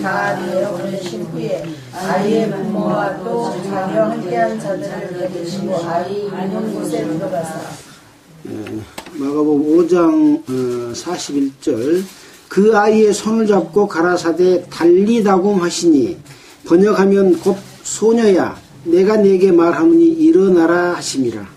가리에 보내신 후에 아이의 부모와 또 자녀 함께한 자들을 데리시고 아이 있는 곳에 들어가사. 마가복음 5장 41절 그 아이의 손을 잡고 가라사대 달리다곰 하시니 번역하면 곧 소녀야 내가 네게 말하노니 일어나라 하심이라.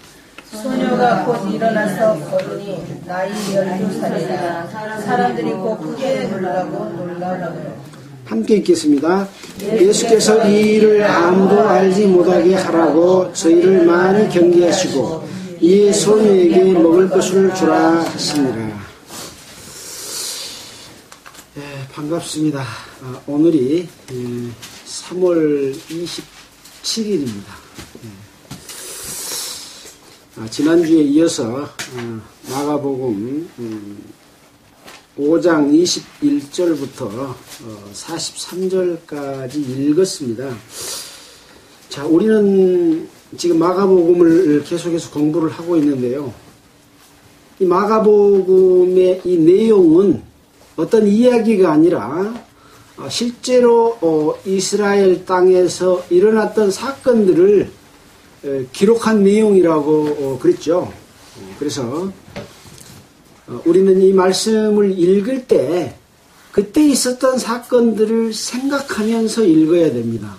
소녀가 곧 일어나서 걸으니 나이 12살이라 사람들이 곧 크게 놀라고요. 함께 읽겠습니다. 예수께서 이 일을 아무도 알지 못하게 하라고 저희를 많이 경계하시고 이 소녀에게 먹을 것을 주라 하시니라. 반갑습니다. 오늘이 3월 27일입니다. 지난주에 이어서 마가복음 5장 21절부터 43절까지 읽었습니다. 자, 우리는 지금 마가복음을 계속해서 공부를 하고 있는데요. 이 마가복음의 이 내용은 어떤 이야기가 아니라 실제로 이스라엘 땅에서 일어났던 사건들을 기록한 내용이라고 그랬죠. 그래서 우리는 이 말씀을 읽을 때 그때 있었던 사건들을 생각하면서 읽어야 됩니다.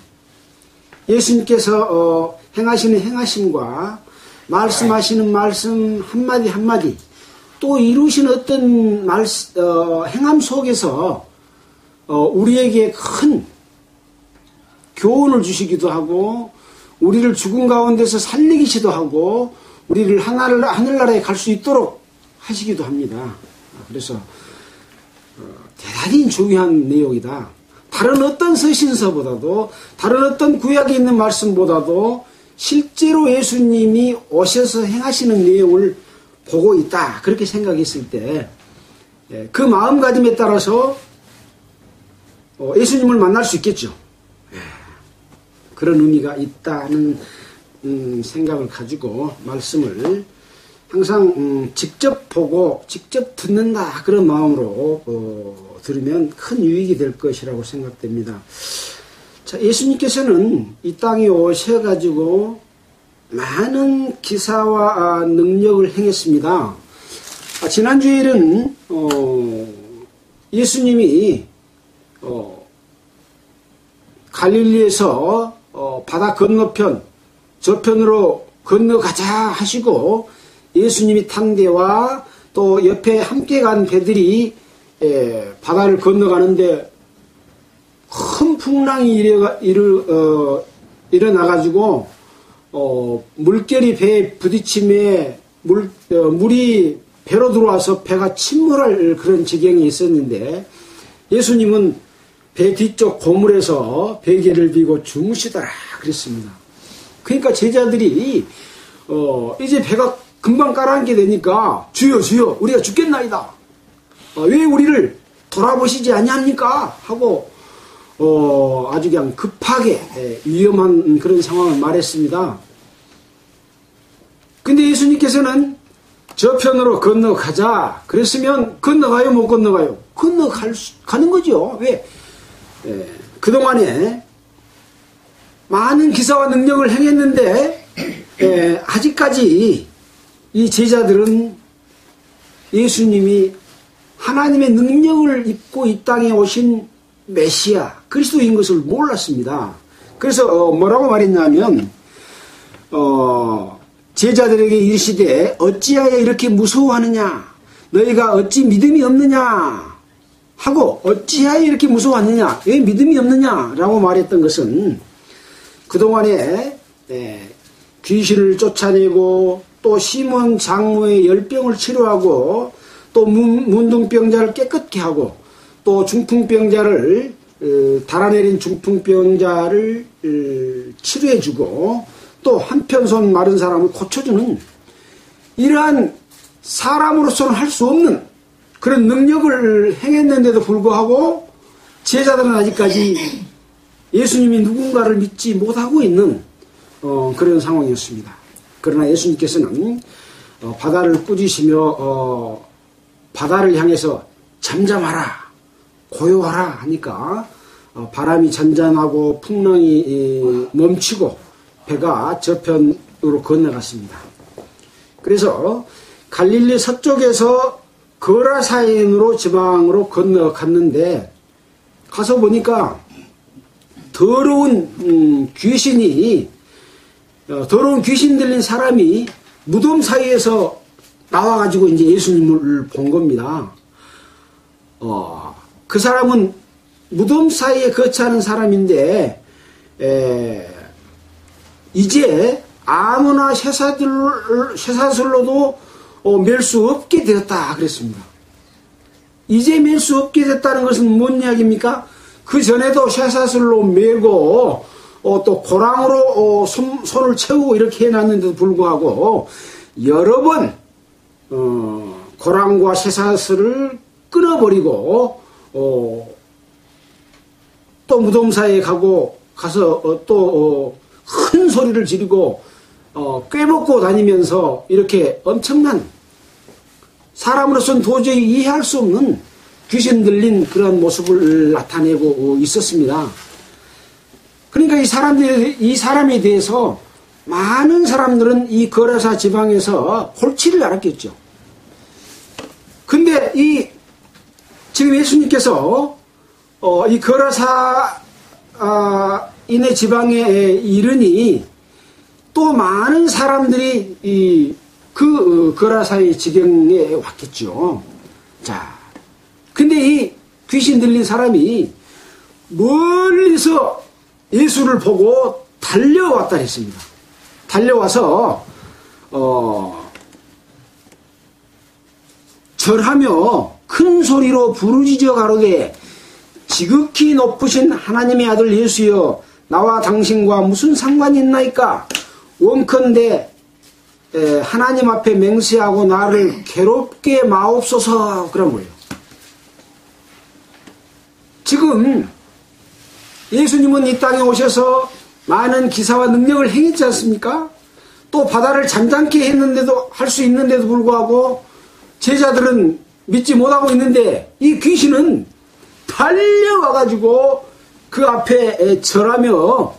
예수님께서 행하시는 행하심과 말씀하시는 말씀 한마디 한마디 또 이루신 어떤 행함 속에서 우리에게 큰 교훈을 주시기도 하고 우리를 죽은 가운데서 살리기도 하고 우리를 하늘나라에 갈 수 있도록 하시기도 합니다. 그래서 대단히 중요한 내용이다. 다른 어떤 서신서보다도 다른 어떤 구약에 있는 말씀보다도 실제로 예수님이 오셔서 행하시는 내용을 보고 있다. 그렇게 생각했을 때 그 마음가짐에 따라서 예수님을 만날 수 있겠죠. 그런 의미가 있다는 생각을 가지고 말씀을 항상 직접 보고 직접 듣는다 그런 마음으로 들으면 큰 유익이 될 것이라고 생각됩니다. 자, 예수님께서는 이 땅에 오셔가지고 많은 기사와 능력을 행했습니다. 지난주에는 예수님이 갈릴리에서 바다 건너편 저편으로 건너가자 하시고 예수님이 탄 데와 또 옆에 함께 간 배들이 바다를 건너가는데 큰 풍랑이 일어나가지고 물결이 배에 부딪힘에 물이 배로 들어와서 배가 침몰할 그런 지경이 있었는데 예수님은 배 뒤쪽 고물에서 베개를 비고 주무시더라 그랬습니다. 그러니까 제자들이 이제 배가 금방 가라앉게 되니까 주여 주여 우리가 죽겠나이다. 왜 우리를 돌아보시지 아니합니까? 하고 아주 그냥 급하게 위험한 그런 상황을 말했습니다. 근데 예수님께서는 저편으로 건너가자. 그랬으면 건너가요 못 건너가요? 가는 거죠. 왜? 그동안에 많은 기사와 능력을 행했는데 아직까지 이 제자들은 예수님이 하나님의 능력을 입고 이 땅에 오신 메시아 그리스도인 것을 몰랐습니다. 그래서 뭐라고 말했냐면 제자들에게 이르시되 어찌하여 이렇게 무서워하느냐 너희가 어찌 믿음이 없느냐 하고 어찌하여 이렇게 무서워하느냐 왜 믿음이 없느냐 라고 말했던 것은 그동안에 귀신을 쫓아내고 또 시몬 장모의 열병을 치료하고 또 문둥병자를 깨끗게 하고 또 중풍병자를 달아내린 중풍병자를 치료해주고 또 한편손 마른 사람을 고쳐주는 이러한 사람으로서는 할 수 없는 그런 능력을 행했는데도 불구하고 제자들은 아직까지 예수님이 누군가를 믿지 못하고 있는 그런 상황이었습니다. 그러나 예수님께서는 바다를 꾸짖으며 바다를 향해서 잠잠하라 고요하라 하니까 바람이 잔잔하고 풍랑이 멈추고 배가 저편으로 건너갔습니다. 그래서 갈릴리 서쪽에서 거라사인으로 지방으로 건너갔는데 가서 보니까 더러운 귀신 들린 사람이 무덤 사이에서 나와가지고 이제 예수님을 본 겁니다. 그 사람은 무덤 사이에 거처하는 사람인데, 이제 아무나 쇠사슬로도 맬 수 없게 되었다 그랬습니다. 이제 맬 수 없게 됐다는 것은 뭔 이야기입니까? 그 전에도 쇠사슬로 매고 또 고랑으로 손을 채우고 이렇게 해놨는데도 불구하고 여러 번 고랑과 쇠사슬을 끊어버리고 또 무덤사에 가서 또 큰 소리를 지르고 꿰먹고 다니면서 이렇게 엄청난 사람으로서는 도저히 이해할 수 없는 귀신 들린 그런 모습을 나타내고 있었습니다. 그러니까 이 사람에 대해서 많은 사람들은 이 거라사 지방에서 골치를 앓았겠죠. 근데 지금 예수님께서 이 거라사 인의 지방에 이르니 또 많은 사람들이 그 거라사의 지경에 왔겠죠. 자, 근데 이 귀신 들린 사람이 멀리서 예수를 보고 달려왔다 했습니다. 달려와서 절하며 큰 소리로 부르짖어 가로되 지극히 높으신 하나님의 아들 예수여 나와 당신과 무슨 상관이 있나이까? 원컨대 하나님 앞에 맹세하고 나를 괴롭게 마옵소서. 그런 거예요. 지금 예수님은 이 땅에 오셔서 많은 기사와 능력을 행했지 않습니까? 또 바다를 잠잠케 했는데도 할 수 있는데도 불구하고 제자들은 믿지 못하고 있는데 이 귀신은 달려와가지고 그 앞에 절하며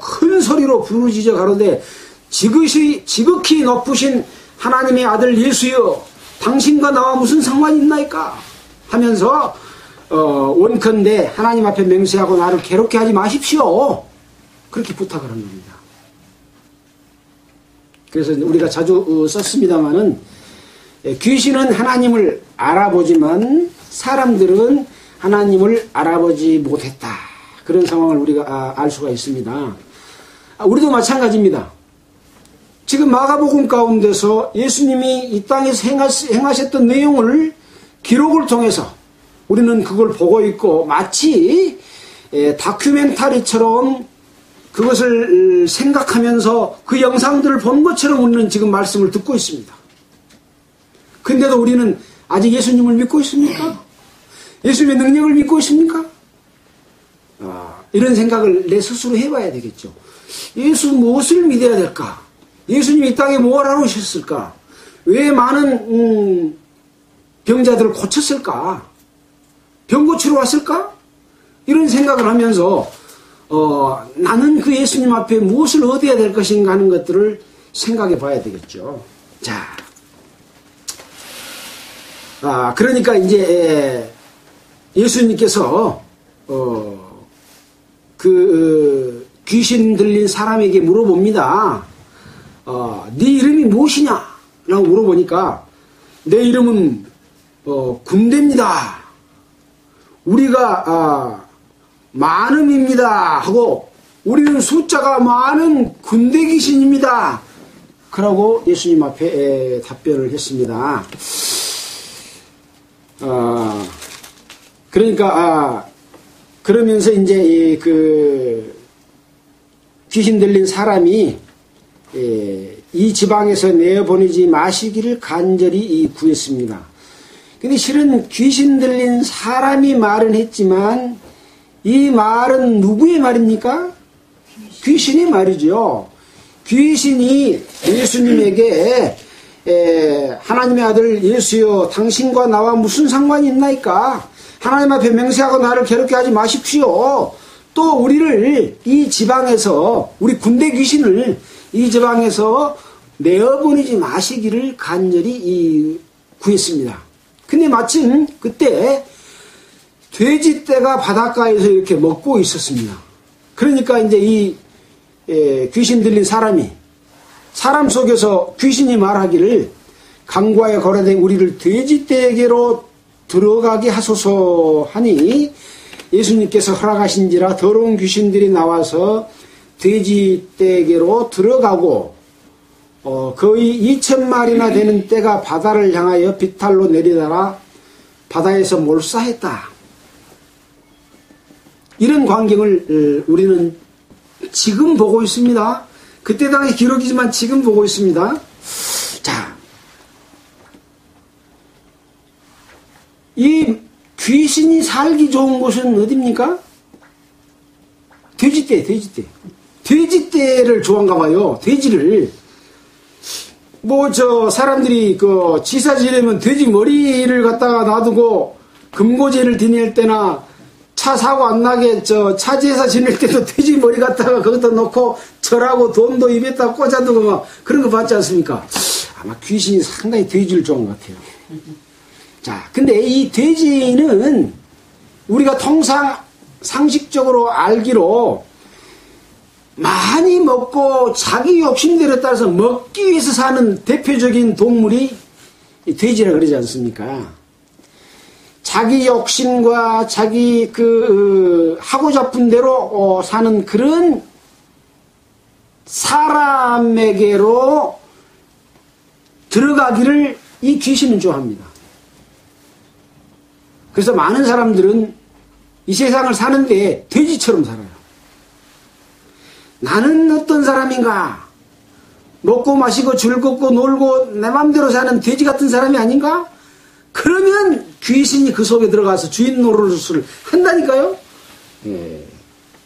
큰 소리로 부르짖어 가로되 지극히 높으신 하나님의 아들 예수여 당신과 나와 무슨 상관이 있나이까 하면서 원컨대 하나님 앞에 맹세하고 나를 괴롭게 하지 마십시오. 그렇게 부탁을 한 겁니다. 그래서 우리가 자주 썼습니다마는 귀신은 하나님을 알아보지만 사람들은 하나님을 알아보지 못했다. 그런 상황을 우리가 알 수가 있습니다. 우리도 마찬가지입니다. 지금 마가복음 가운데서 예수님이 이 땅에서 행하셨던 내용을 기록을 통해서 우리는 그걸 보고 있고 마치 다큐멘터리처럼 그것을 생각하면서 그 영상들을 본 것처럼 우리는 지금 말씀을 듣고 있습니다. 근데도 우리는 아직 예수님을 믿고 있습니까? 예수님의 능력을 믿고 있습니까? 이런 생각을 내 스스로 해봐야 되겠죠. 예수 무엇을 믿어야 될까? 예수님이 이 땅에 뭘 하러 오셨을까? 왜 많은 병자들을 고쳤을까? 병 고치러 왔을까? 이런 생각을 하면서 나는 그 예수님 앞에 무엇을 얻어야 될 것인가 하는 것들을 생각해 봐야 되겠죠. 자, 그러니까 이제 예수님께서 그 귀신 들린 사람에게 물어봅니다. 네 이름이 무엇이냐? 라고 물어보니까 내 이름은 군대입니다. 우리가 많음입니다. 하고 우리는 숫자가 많은 군대 귀신입니다. 그러고 예수님 앞에 답변을 했습니다. 그러니까 그러면서 이제 그 귀신 들린 사람이 이 지방에서 내어보내지 마시기를 간절히 구했습니다. 근데 실은 귀신 들린 사람이 말은 했지만 이 말은 누구의 말입니까? 귀신의 말이죠. 귀신이 예수님에게 하나님의 아들 예수여 당신과 나와 무슨 상관이 있나이까? 하나님 앞에 맹세하고 나를 괴롭게 하지 마십시오. 또 우리를 이 지방에서, 우리 군대 귀신을 이 지방에서 내어보내지 마시기를 간절히 구했습니다. 근데 마침 그때 돼지떼가 바닷가에서 이렇게 먹고 있었습니다. 그러니까 이제 이 귀신 들린 사람이, 사람 속에서 귀신이 말하기를 강과에 거래된 우리를 돼지떼에게로 들어가게 하소서 하니 예수님께서 허락하신지라 더러운 귀신들이 나와서 돼지떼에게로 들어가고 거의 2,000마리나 되는 떼가 바다를 향하여 비탈로 내리다가 바다에서 몰사했다. 이런 광경을 우리는 지금 보고 있습니다. 그때 당시 기록이지만 지금 보고 있습니다. 자, 이 귀신이 살기 좋은 곳은 어디입니까? 돼지떼. 돼지떼를 좋아한가 봐요. 돼지를. 사람들이 지사 지내면 돼지 머리를 갖다가 놔두고 금고제를 지낼 때나 차 사고 안 나게 차지해서 지낼 때도 돼지 머리 갖다가 거기다 놓고 절하고 돈도 입에다 꽂아두고 막 그런 거 봤지 않습니까? 아마 귀신이 상당히 돼지를 좋아하는 것 같아요. 자, 근데 이 돼지는 우리가 통상 상식적으로 알기로 많이 먹고 자기 욕심대로 따라서 먹기 위해서 사는 대표적인 동물이 돼지라 그러지 않습니까? 자기 욕심과 자기 하고자 싶은 대로 사는 그런 사람에게로 들어가기를 이 귀신은 좋아합니다. 그래서 많은 사람들은 이 세상을 사는데 돼지처럼 살아요. 나는 어떤 사람인가? 먹고 마시고 즐겁고 놀고 내 맘대로 사는 돼지 같은 사람이 아닌가? 그러면 귀신이 그 속에 들어가서 주인 노릇을 한다니까요.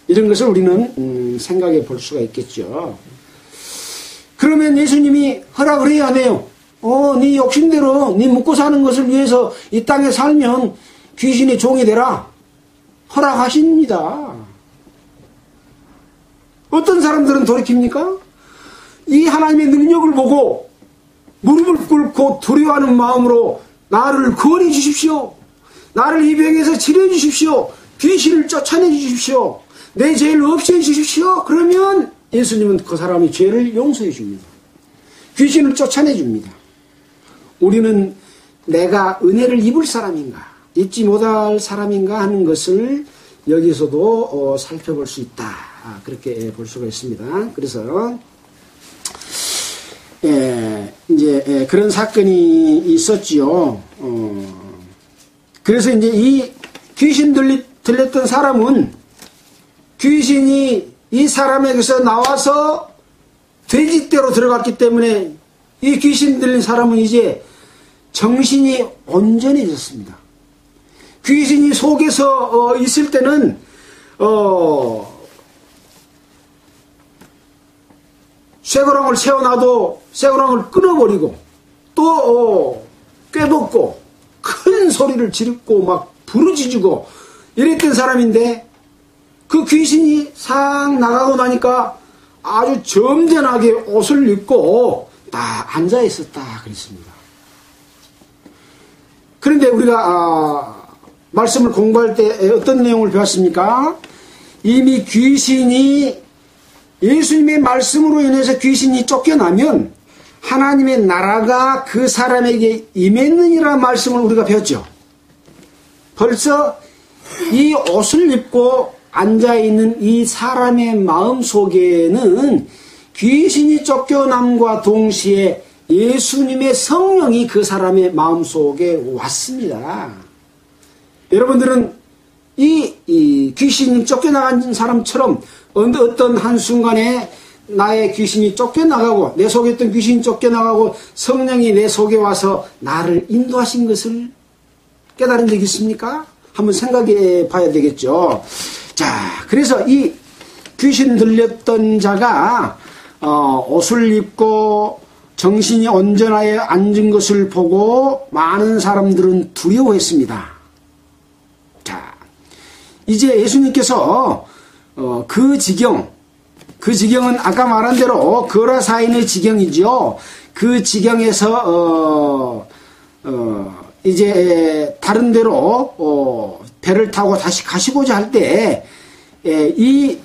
이런 것을 우리는 생각해 볼 수가 있겠죠. 그러면 예수님이 허락을 해야 하네요. 네 욕심대로 네 먹고 사는 것을 위해서 이 땅에 살면 귀신의 종이 되라. 허락하십니다. 어떤 사람들은 돌이킵니까? 이 하나님의 능력을 보고 무릎을 꿇고 두려워하는 마음으로 나를 구원해 주십시오. 나를 이 병에서 치료해 주십시오. 귀신을 쫓아내 주십시오. 내 죄를 없애해 주십시오. 그러면 예수님은 그 사람의 죄를 용서해 줍니다. 귀신을 쫓아내 줍니다. 우리는 내가 은혜를 입을 사람인가, 입지 못할 사람인가 하는 것을 여기서도 살펴볼 수 있다. 그렇게 볼 수가 있습니다. 그래서 이제 그런 사건이 있었지요. 그래서 이제 이 귀신 들렸던 사람은 귀신이 이 사람에게서 나와서 돼지떼로 들어갔기 때문에 이 귀신 들린 사람은 이제 정신이 온전해졌습니다. 귀신이 속에서 있을 때는 쇠고랑을 세워놔도 쇠고랑을 끊어버리고 또 꿰벗고 큰 소리를 지르고 막 부르짖고 이랬던 사람인데 그 귀신이 싹 나가고 나니까 아주 점잖하게 옷을 입고 딱 앉아 있었다 그랬습니다. 그런데 우리가 말씀을 공부할 때 어떤 내용을 배웠습니까? 이미 귀신이 예수님의 말씀으로 인해서 귀신이 쫓겨나면 하나님의 나라가 그 사람에게 임했느니라 말씀을 우리가 배웠죠. 벌써 이 옷을 입고 앉아있는 이 사람의 마음 속에는 귀신이 쫓겨남과 동시에 예수님의 성령이 그 사람의 마음 속에 왔습니다. 여러분들은 이 귀신이 쫓겨나간 사람처럼 어떤 한순간에 나의 귀신이 쫓겨나가고 내 속에 있던 귀신이 쫓겨나가고 성령이 내 속에 와서 나를 인도하신 것을 깨달은 적이 있습니까? 한번 생각해 봐야 되겠죠. 자, 그래서 이 귀신 들렸던 자가 옷을 입고 정신이 온전하게 앉은 것을 보고 많은 사람들은 두려워했습니다. 이제 예수님께서 그 지경은 아까 말한 대로 거라사인의 지경이죠. 그 지경에서 이제 다른 데로 배를 타고 다시 가시고자 할 때 이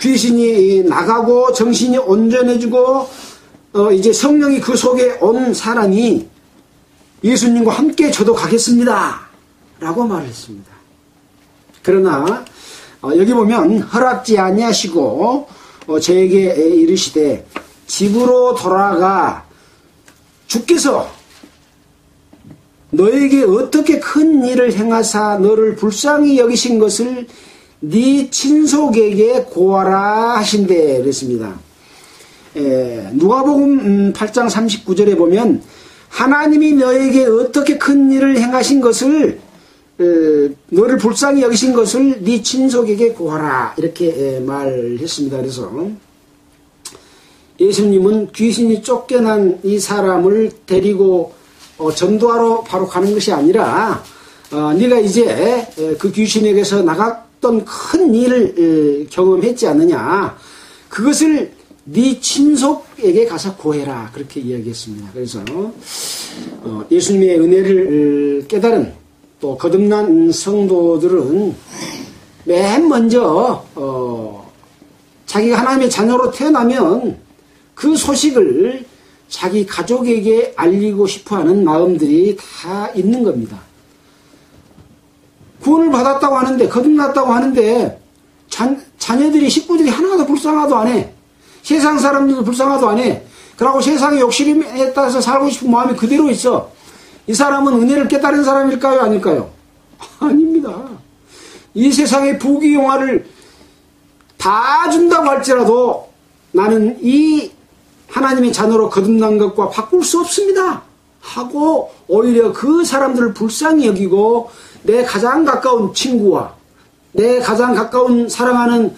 귀신이 나가고 정신이 온전해지고 이제 성령이 그 속에 온 사람이 예수님과 함께 저도 가겠습니다 라고 말을 했습니다. 그러나 여기 보면 허락지 아니하시고 저에게 이르시되 집으로 돌아가 주께서 너에게 어떻게 큰 일을 행하사 너를 불쌍히 여기신 것을 네 친속에게 고하라 하신대 그랬습니다. 누가복음 8장 39절에 보면 하나님이 너에게 어떻게 큰 일을 행하신 것을 너를 불쌍히 여기신 것을 네 친속에게 고하라 이렇게 말했습니다. 그래서 예수님은 귀신이 쫓겨난 이 사람을 데리고 전도하러 바로 가는 것이 아니라 네가 이제 그 귀신에게서 나갔던 큰 일을 경험했지 않느냐 그것을 네 친속에게 가서 고해라 그렇게 이야기했습니다. 그래서 예수님의 은혜를 깨달은 또 거듭난 성도들은 맨 먼저 자기가 하나님의 자녀로 태어나면 그 소식을 자기 가족에게 알리고 싶어하는 마음들이 다 있는 겁니다. 구원을 받았다고 하는데 거듭났다고 하는데 자녀들이 식구들이 하나도 불쌍하도 안 해. 세상 사람들도 불쌍하도 안 해. 그러고 세상의 욕심에 따라서 살고 싶은 마음이 그대로 있어. 이 사람은 은혜를 깨달은 사람일까요? 아닐까요? 아닙니다. 이 세상의 부귀영화를 다 준다고 할지라도 나는 이 하나님의 자녀로 거듭난 것과 바꿀 수 없습니다 하고 오히려 그 사람들을 불쌍히 여기고 내 가장 가까운 친구와 내 가장 가까운 사랑하는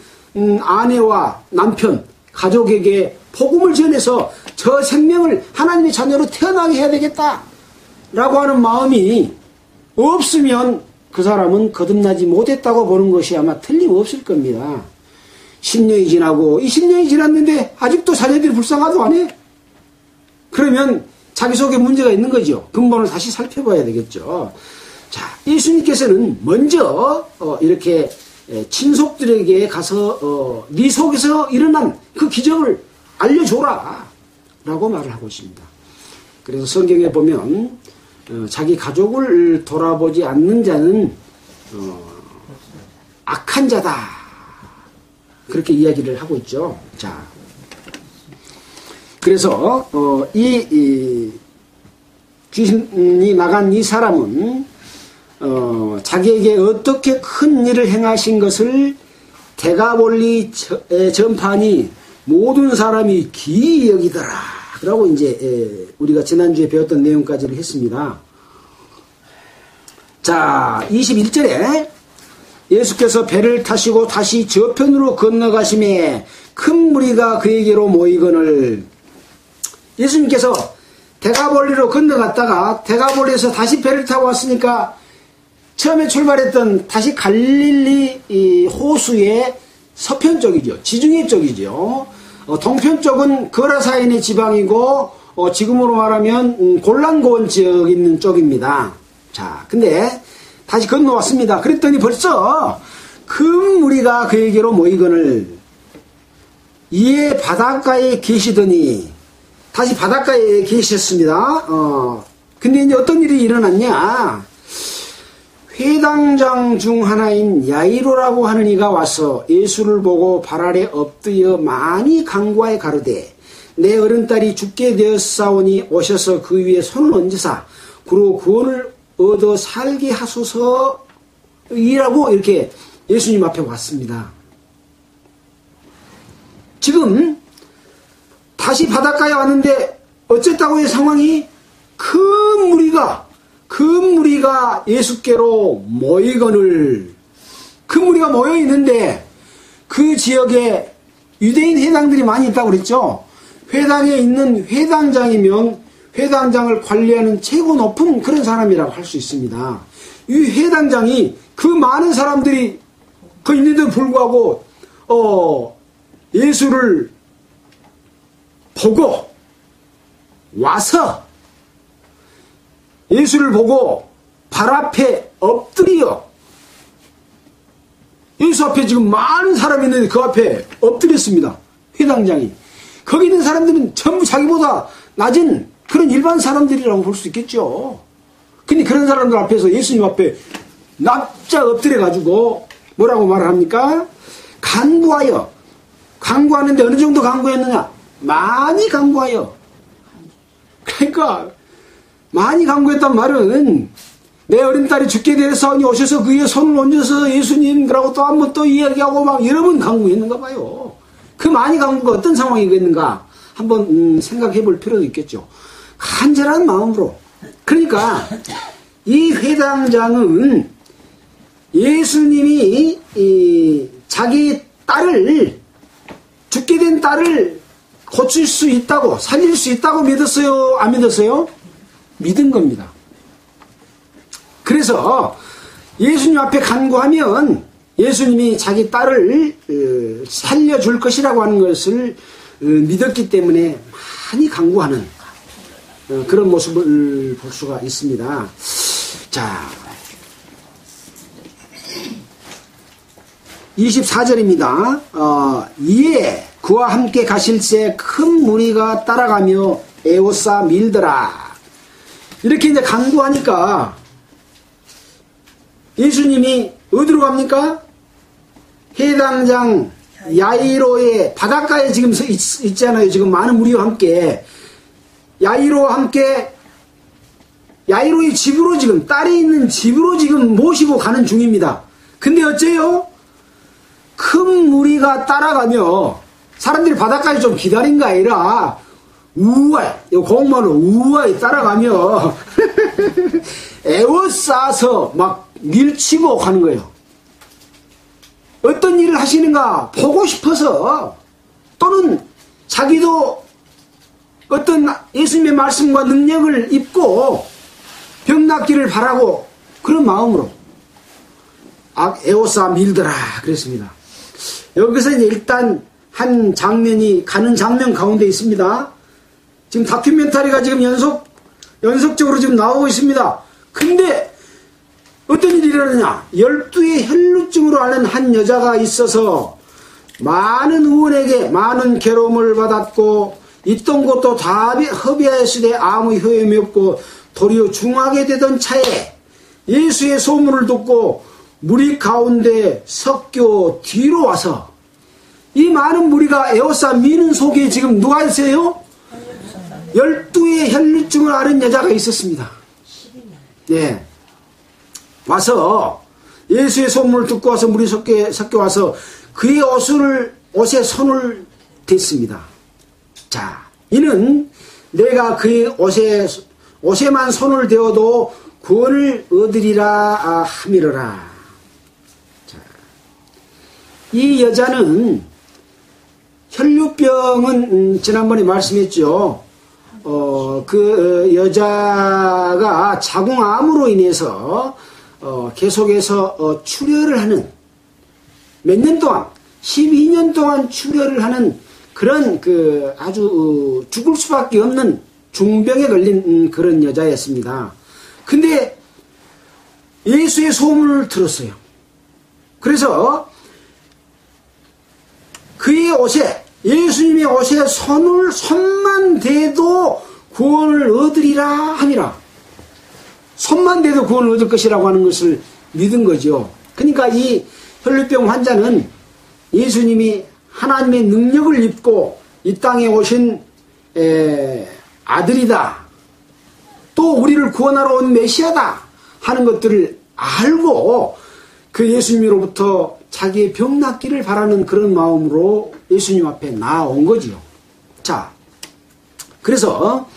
아내와 남편, 가족에게 복음을 전해서 저 생명을 하나님의 자녀로 태어나게 해야 되겠다 라고 하는 마음이 없으면 그 사람은 거듭나지 못했다고 보는 것이 아마 틀림없을 겁니다. 10년이 지나고 20년이 지났는데 아직도 자녀들이 불쌍하도 안 해? 그러면 자기 속에 문제가 있는 거죠. 근본을 다시 살펴봐야 되겠죠. 자, 예수님께서는 먼저 이렇게 친속들에게 가서 네 속에서 일어난 그 기적을 알려줘라 라고 말을 하고 있습니다. 그래서 성경에 보면 자기 가족을 돌아보지 않는 자는 악한 자다 그렇게 이야기를 하고 있죠. 자, 그래서 이 귀신이 나간 이 사람은 자기에게 어떻게 큰 일을 행하신 것을 대가볼리 전파니 모든 사람이 기이 여기더라. 라고 이제 우리가 지난주에 배웠던 내용까지를 했습니다. 자, 21절에 예수께서 배를 타시고 다시 저편으로 건너가심에 큰 무리가 그에게로 모이거늘 예수님께서 대가볼리로 건너갔다가 대가볼리에서 다시 배를 타고 왔으니까 처음에 출발했던 다시 갈릴리 호수의 서편 쪽이죠. 지중해 쪽이죠. 동편 쪽은 거라사인의 지방이고 지금으로 말하면 골란고원 지역에 있는 쪽입니다. 자, 근데 다시 건너왔습니다. 그랬더니 벌써 큰 무리가 그에게로 모이거늘 이에 바닷가에 계시더니 다시 바닷가에 계셨습니다. 근데 이제 어떤 일이 일어났냐? 회당장 중 하나인 야이로라고 하는 이가 와서 예수를 보고 발 아래 엎드려 많이 간구하여 가로되 내 어른딸이 죽게 되었사오니 오셔서 그 위에 손을 얹으사 그로 구원을 얻어 살게 하소서 이라고 이렇게 예수님 앞에 왔습니다. 지금 다시 바닷가에 왔는데 어쨌다고 이 상황이 큰 무리가 예수께로 모이거늘 큰 무리가 모여 있는데 그 지역에 유대인 회당들이 많이 있다고 그랬죠. 회당에 있는 회당장이면 회당장을 관리하는 최고 높은 그런 사람이라고 할 수 있습니다. 이 회당장이 그 많은 사람들이 그 있는데도 불구하고 예수를 보고 와서 예수를 보고 발 앞에 엎드려, 예수 앞에 지금 많은 사람이 있는데 그 앞에 엎드렸습니다. 회당장이. 거기 있는 사람들은 전부 자기보다 낮은 그런 일반 사람들이라고 볼 수 있겠죠. 근데 그런 사람들 앞에서 예수님 앞에 납작 엎드려가지고 뭐라고 말을 합니까? 간구하여. 간구하는데 어느 정도 간구했느냐? 많이 간구하여. 그러니까 많이 간구했단 말은 내 어린 딸이 죽게 되었사오니 오셔서 그의 손을 얹어서 예수님이라고 또 한 번 또 이야기하고 막 여러 번 간구했는가 봐요. 그 많이 간구가 어떤 상황이겠는가 한번 생각해 볼 필요도 있겠죠. 간절한 마음으로. 그러니까 이 회당장은 예수님이 자기 딸을, 죽게 된 딸을 고칠 수 있다고, 살릴 수 있다고 믿었어요? 안 믿었어요? 믿은 겁니다. 그래서 예수님 앞에 간구하면 예수님이 자기 딸을 살려줄 것이라고 하는 것을 믿었기 때문에 많이 간구하는 그런 모습을 볼 수가 있습니다. 자, 24절입니다. 이에 그와 함께 가실새 큰 무리가 따라가며 에워싸 밀더라. 이렇게 이제 간구하니까 예수님이 어디로 갑니까? 해당장 야이로의 바닷가에 지금 있잖아요. 지금 많은 무리와 함께 야이로와 함께 야이로의 집으로, 지금 딸이 있는 집으로 지금 모시고 가는 중입니다. 근데 어째요? 큰 무리가 따라가며, 사람들이 바닷가에 좀 기다린 거 아니라 우아히, 공무원은 우아히 따라가며 에워싸서 막 밀치고 가는 거예요. 어떤 일을 하시는가 보고 싶어서, 또는 자기도 어떤 예수님의 말씀과 능력을 입고 병 낫기를 바라고 그런 마음으로 에워싸 밀더라 그랬습니다. 여기서 이제 일단 한 장면이 가는 장면 가운데 있습니다. 지금 다큐멘터리가 지금 연속적으로 지금 나오고 있습니다. 근데 어떤 일이 일어나냐? 12의 혈루증으로 앓는 한 여자가 있어서 많은 의원에게 많은 괴로움을 받았고 있던 곳도 다 허비하였으되 아무 효험이 없고 도리어 중하게 되던 차에 예수의 소문을 듣고 무리 가운데 섞여 뒤로 와서, 이 많은 무리가 에워싸 미는 속에 지금 누가 있어요? 12의 혈루증을 앓은 여자가 있었습니다. 예. 와서 예수의 소문을 듣고 와서 무리 섞여 와서 그의 옷에 손을 댔습니다. 자, 이는 내가 그의 옷에만 손을 대어도 구원을 얻으리라 함이러라. 자, 이 여자는 혈류병은 지난번에 말씀했죠. 그 여자가 자궁암으로 인해서 계속해서 출혈을 하는, 몇 년 동안 12년 동안 출혈을 하는 그런 아주 죽을 수밖에 없는 중병에 걸린 그런 여자였습니다. 근데 예수의 소문을 들었어요. 그래서 그의 옷에, 예수님의 옷에 손만 대도 구원을 얻으리라 함이라. 손만 대도 구원을 얻을 것이라고 하는 것을 믿은 거죠. 그러니까 이 혈류병 환자는 예수님이 하나님의 능력을 입고 이 땅에 오신 아들이다, 또 우리를 구원하러 온 메시아다 하는 것들을 알고 그 예수님으로부터 자기의 병 낫기를 바라는 그런 마음으로 예수님 앞에 나온 거지요. 자, 그래서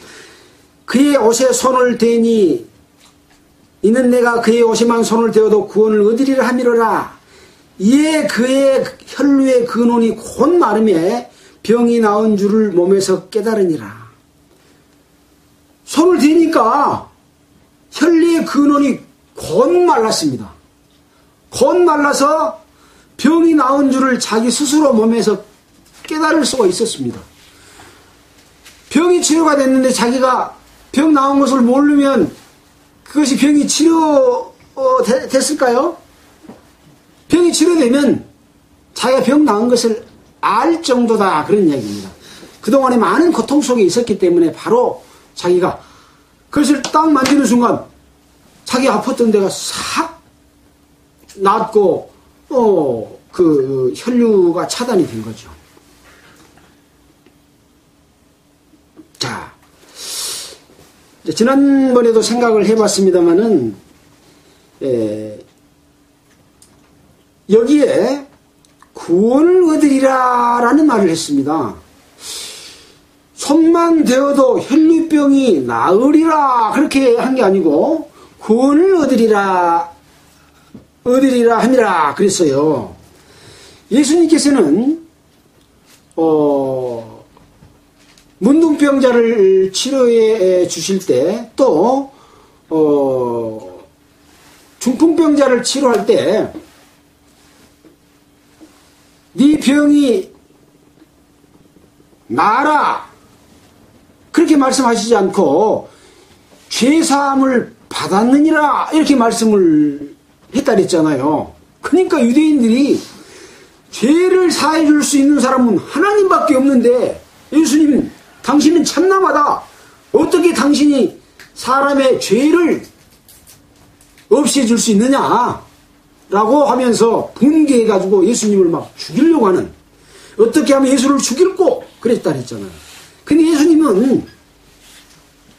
그의 옷에 손을 대니 이는 내가 그의 옷에만 손을 대어도 구원을 얻으리라 함이로라. 이에 그의 혈루의 근원이 곧 마름에 병이 나은 줄을 몸에서 깨달으니라. 손을 대니까 혈류의 근원이 곧 말랐습니다. 곧 말라서 병이 나은 줄을 자기 스스로 몸에서 깨달을 수가 있었습니다. 병이 치료가 됐는데 자기가 병 나은 것을 모르면 그것이 병이 됐을까요? 병이 치료되면 자기가 병 나은 것을 알 정도다, 그런 이야기입니다. 그동안에 많은 고통 속에 있었기 때문에 바로 자기가 그것을 딱 만지는 순간 자기 아팠던 데가 싹 낫고 그 혈류가 차단이 된 거죠. 자, 지난번에도 생각을 해봤습니다마는 여기에 구원을 얻으리라라는 말을 했습니다. 손만 대어도 혈류병이 나으리라 그렇게 한 게 아니고 구원을 얻으리라 함이라 그랬어요. 예수님께서는 문둥병자를 치료해 주실 때 또 중풍병자를 치료할 때 네 병이 나아라 그렇게 말씀하시지 않고 죄사함을 받았느니라 이렇게 말씀을 했다 그랬잖아요. 그러니까 유대인들이 죄를 사해 줄 수 있는 사람은 하나님밖에 없는데 예수님 당신은 참남하다. 어떻게 당신이 사람의 죄를 없애줄 수 있느냐 라고 하면서 분개해가지고 예수님을 막 죽이려고 하는, 어떻게 하면 예수를 죽일고 그랬다 그랬잖아요. 근데 예수님은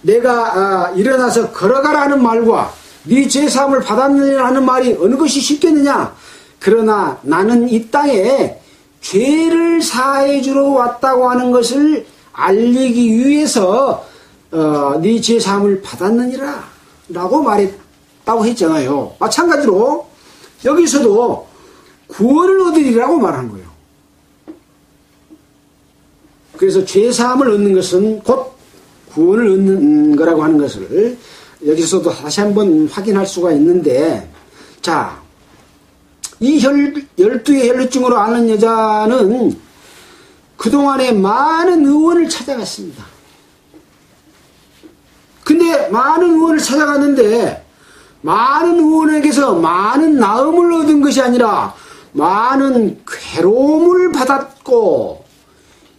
내가 일어나서 걸어가라 하는 말과 네 죄사함을 받았느냐 하는 말이 어느 것이 쉽겠느냐. 그러나 나는 이 땅에 죄를 사해 주러 왔다고 하는 것을 알리기 위해서 네 죄사함을 받았느니라 라고 말했다고 했잖아요. 마찬가지로 여기서도 구원을 얻으리라고 말한 거예요. 그래서 죄사함을 얻는 것은 곧 구원을 얻는 거라고 하는 것을 여기서도 다시 한번 확인할 수가 있는데, 자, 이 12의 혈루증으로 앓는 여자는 그동안에 많은 의원을 찾아갔습니다. 근데 많은 의원을 찾아갔는데 많은 의원에게서 많은 나음을 얻은 것이 아니라 많은 괴로움을 받았고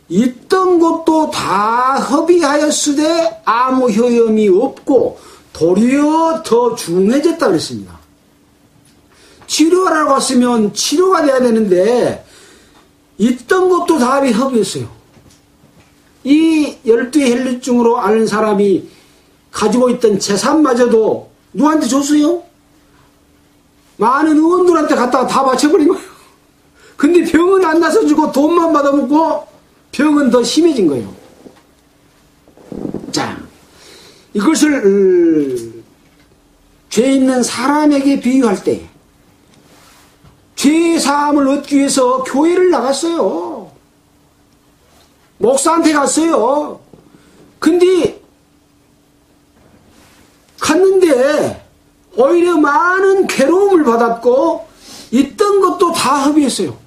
있던 것도 다 허비하였으되 아무 효험이 없고 도리어 더 중해졌다 그랬습니다. 치료하라고 했으면 치료가 돼야 되는데 있던 것도 다 허비했어요. 이 12의 혈루증으로 앓는 사람이 가지고 있던 재산마저도 누구한테 줬어요? 많은 의원들한테 갖다가 다 바쳐버린 거예요. 근데 병은 안 나서 주고 돈만 받아먹고 병은 더 심해진 거예요. 자, 이것을 죄 있는 사람에게 비유할 때 죄 사함을 얻기 위해서 교회를 나갔어요. 목사한테 갔어요. 근데 갔는데 오히려 많은 괴로움을 받았고 있던 것도 다 허비했어요.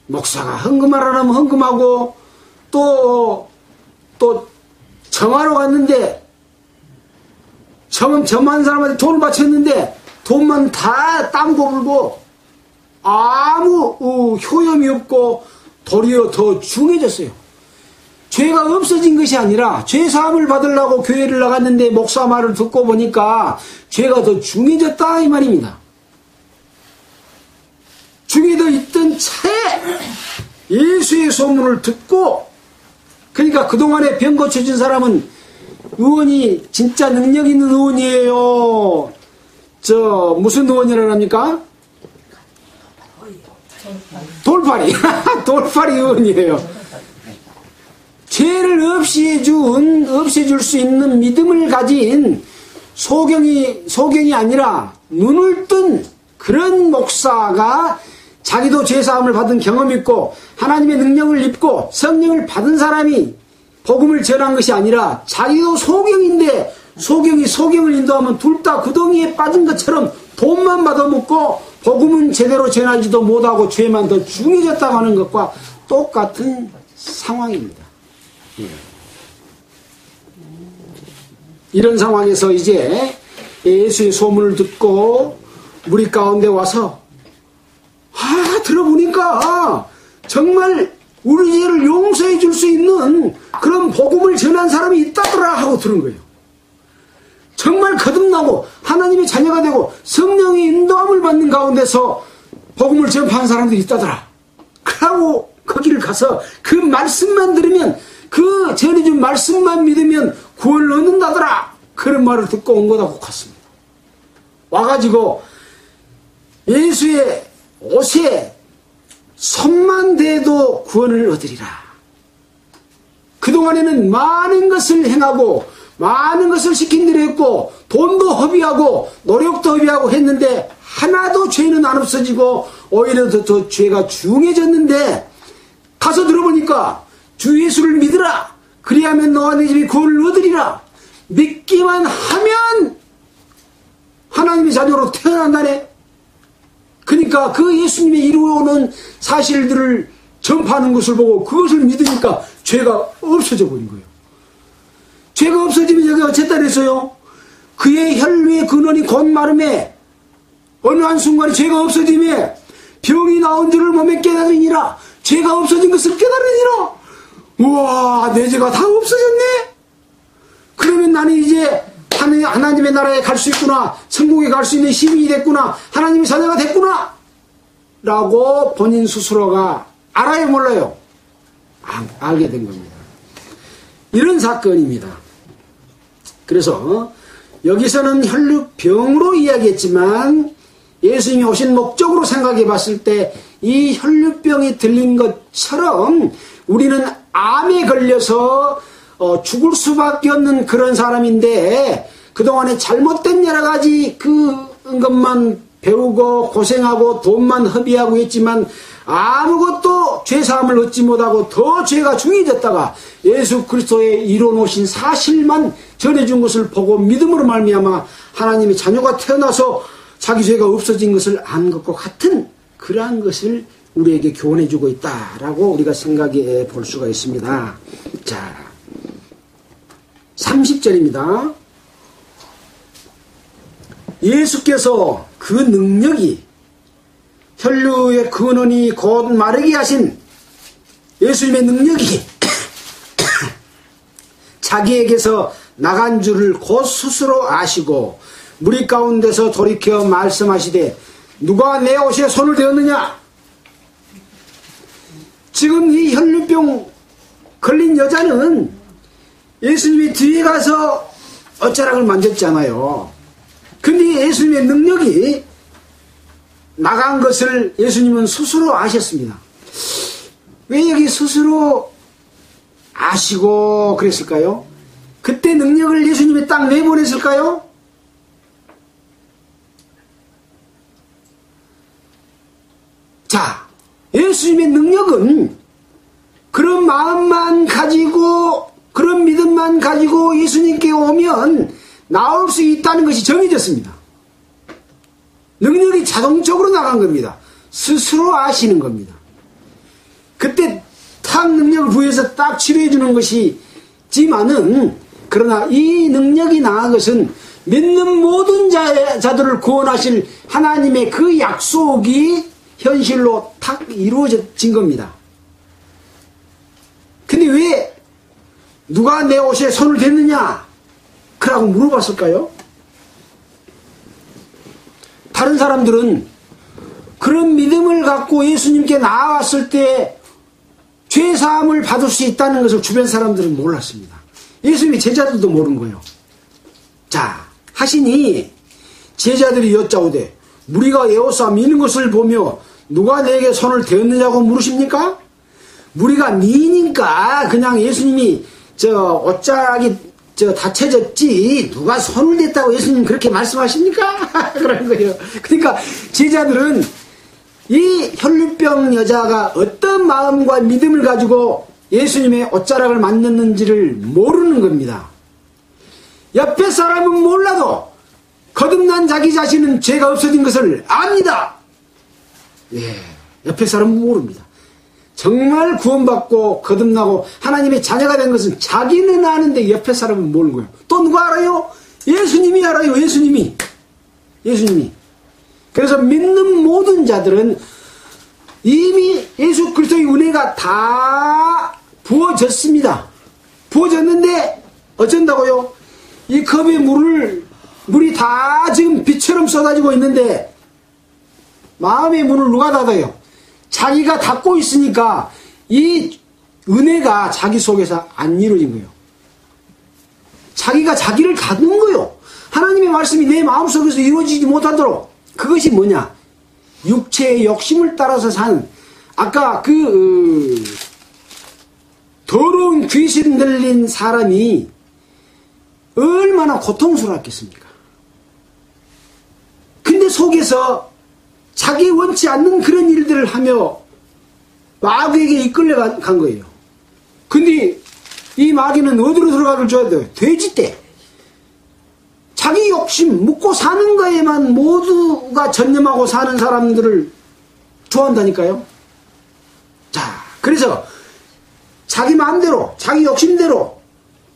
목사가 헌금하라면 헌금하고 또 정하러 갔는데 점한 사람한테 돈을 바쳤는데 돈만 다 땀고 불고 아무 효험이 없고 도리어 더 중해졌어요. 죄가 없어진 것이 아니라 죄사함을 받으려고 교회를 나갔는데 목사 말을 듣고 보니까 죄가 더 중해졌다 이 말입니다. 중해져 있던 차에 예수의 소문을 듣고, 그러니까 그동안에 병 고쳐진 사람은 의원이 진짜 능력 있는 의원이에요. 무슨 의원이라 합니까? 돌팔이. 돌팔이 의원이에요. 죄를 없애줄 수 있는 믿음을 가진 소경이 아니라 눈을 뜬 그런 목사가 자기도 죄사함을 받은 경험이 있고 하나님의 능력을 입고 성령을 받은 사람이 복음을 전한 것이 아니라 자기도 소경인데 소경이 소경을 인도하면 둘 다 구덩이에 빠진 것처럼 돈만 받아먹고 복음은 제대로 전하지도 못하고 죄만 더 중해졌다고 하는 것과 똑같은 상황입니다. 이런 상황에서 이제 예수의 소문을 듣고 무리 가운데 와서 들어보니까 정말 우리 죄를 용서해 줄 수 있는 그런 복음을 전한 사람이 있다더라 하고 들은 거예요. 정말 거듭나고 하나님의 자녀가 되고 성령의 인도함을 받는 가운데서 복음을 전파한 사람들이 있다더라. 그러고 거기를 가서 그 말씀만 들으면, 그 전해준 말씀만 믿으면 구원을 얻는다더라. 그런 말을 듣고 온 거라고 갔습니다. 와가지고 예수의 옷에 손만 대도 구원을 얻으리라. 그동안에는 많은 것을 행하고 많은 것을 시킨 대로 했고 돈도 허비하고 노력도 허비하고 했는데 하나도 죄는 안 없어지고 오히려 더 죄가 중해졌는데, 가서 들어보니까 주 예수를 믿으라. 그리하면 너와 네 집이 구원을 얻으리라. 믿기만 하면 하나님의 자녀로 태어난다네. 그러니까 그 예수님이 이루어오는 사실들을 전파하는 것을 보고 그것을 믿으니까 죄가 없어져 버린 거예요. 죄가 없어지면 여기 어쨌다 그랬어요? 그의 혈류의 근원이 곧 마름에 어느 한순간에 죄가 없어지며 병이 나온 줄을 몸에 깨달으니라. 죄가 없어진 것을 깨달으니라. 우와, 내 죄가 다 없어졌네. 그러면 나는 이제 하나님의 나라에 갈 수 있구나. 천국에 갈 수 있는 시민이 됐구나. 하나님의 자녀가 됐구나. 라고 본인 스스로가 알아요, 몰라요? 알게 된 겁니다. 이런 사건입니다. 그래서 여기서는 혈류병으로 이야기했지만 예수님이 오신 목적으로 생각해 봤을 때 이 혈류병이 들린 것처럼 우리는 암에 걸려서 죽을 수밖에 없는 그런 사람인데, 그동안에 잘못된 여러 가지 것만 배우고 고생하고 돈만 허비하고 했지만 아무것도 죄사함을 얻지 못하고 더 죄가 중해졌다가 예수 그리스도의 이뤄놓으신 사실만 전해준 것을 보고 믿음으로 말미암아 하나님의 자녀가 태어나서 자기 죄가 없어진 것을 안 것과 같은 그러한 것을 우리에게 교훈해주고 있다라고 우리가 생각해 볼 수가 있습니다. 자, 30절입니다. 예수께서 그 능력이, 혈류의 근원이 곧 마르게 하신 예수님의 능력이 자기에게서 나간 줄을 곧 스스로 아시고 무리 가운데서 돌이켜 말씀하시되 누가 내 옷에 손을 대었느냐? 지금 이 혈류병 걸린 여자는 예수님이 뒤에 가서 어쩌락을 만졌잖아요. 근데 예수님의 능력이 나간 것을 예수님은 스스로 아셨습니다. 왜 여기 스스로 아시고 그랬을까요? 그때 능력을 예수님이 딱 내보냈을까요? 자, 예수님의 능력은 그런 마음만 가지고, 그런 믿음만 가지고 예수님께 오면 나올 수 있다는 것이 정해졌습니다. 능력이 자동적으로 나간 겁니다. 스스로 아시는 겁니다. 그때 탁 능력을 부여해서 딱 치료해 주는 것이지만은, 그러나 이 능력이 나간 것은 믿는 모든 자들을 구원하실 하나님의 그 약속이 현실로 탁 이루어진 겁니다. 근데 왜 누가 내 옷에 손을 댔느냐? 그라고 물어봤을까요? 다른 사람들은 그런 믿음을 갖고 예수님께 나아왔을 때 죄사함을 받을 수 있다는 것을 주변 사람들은 몰랐습니다. 예수님의 제자들도 모르는 거예요. 자, 하시니 제자들이 여짜오되 무리가 에워싸 미는 것을 보며 누가 내게 손을 대었느냐고 물으십니까? 무리가 미니까 그냥 예수님이 옷자락이 다쳐졌지 누가 손을 댔다고 예수님 그렇게 말씀하십니까? 그러는 거예요. 그러니까 제자들은 이 혈류병 여자가 어떤 마음과 믿음을 가지고 예수님의 옷자락을 만졌는지를 모르는 겁니다. 옆에 사람은 몰라도 거듭난 자기 자신은 죄가 없어진 것을 압니다. 예, 옆에 사람은 모릅니다. 정말 구원받고 거듭나고 하나님의 자녀가 된 것은 자기는 아는데 옆에 사람은 모르는 거예요. 또 누가 알아요? 예수님이 알아요. 예수님이. 그래서 믿는 모든 자들은 이미 예수 그리스도의 은혜가 다 부어졌습니다. 부어졌는데 어쩐다고요? 이 컵에 물이 다 지금 비처럼 쏟아지고 있는데 마음의 문을 누가 닫아요? 자기가 닫고 있으니까 이 은혜가 자기 속에서 안 이루어진 거예요. 자기가 자기를 닫는 거예요. 하나님의 말씀이 내 마음속에서 이루어지지 못하도록. 그것이 뭐냐? 육체의 욕심을 따라서 사는, 아까 더러운 귀신 들린 사람이 얼마나 고통스러웠겠습니까? 근데 속에서 자기 원치 않는 그런 일들을 하며 마귀에게 이끌려 간 거예요. 근데 이 마귀는 어디로 들어가길 줘야 돼요? 돼지떼. 자기 욕심 묻고 사는 거에만 모두가 전념하고 사는 사람들을 좋아한다니까요. 자, 그래서 자기 마음대로 자기 욕심대로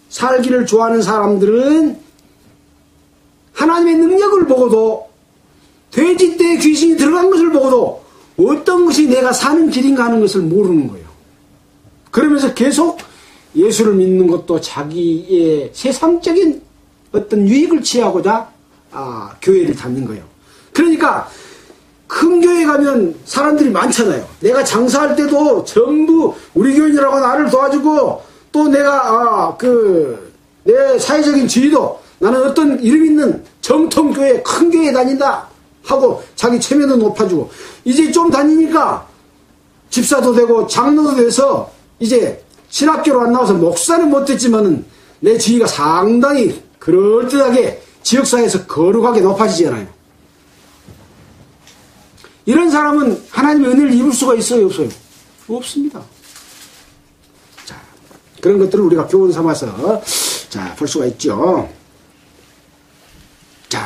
살기를 좋아하는 사람들은 하나님의 능력을 보고도 돼지떼에 귀신이 들어간 것을 보고도 어떤 것이 내가 사는 길인가 하는 것을 모르는 거예요. 그러면서 계속 예수를 믿는 것도 자기의 세상적인 어떤 유익을 취하고자 교회를 다니는 거예요. 그러니까 큰 교회 가면 사람들이 많잖아요. 내가 장사할 때도 전부 우리 교인이라고 나를 도와주고 또 내가 내 사회적인 지위도 나는 어떤 이름 있는 정통교회 큰 교회에 다닌다 하고 자기 체면도 높아주고 이제 좀 다니니까 집사도 되고 장로도 돼서 이제 신학교로 안 나와서 목사는 못됐지만은 내 지위가 상당히 그럴듯하게 지역사회에서 거룩하게 높아지잖아요. 이런 사람은 하나님의 은혜를 입을 수가 있어요? 없어요? 없습니다. 자, 그런 것들을 우리가 교훈 삼아서 볼 수가 있죠. 자,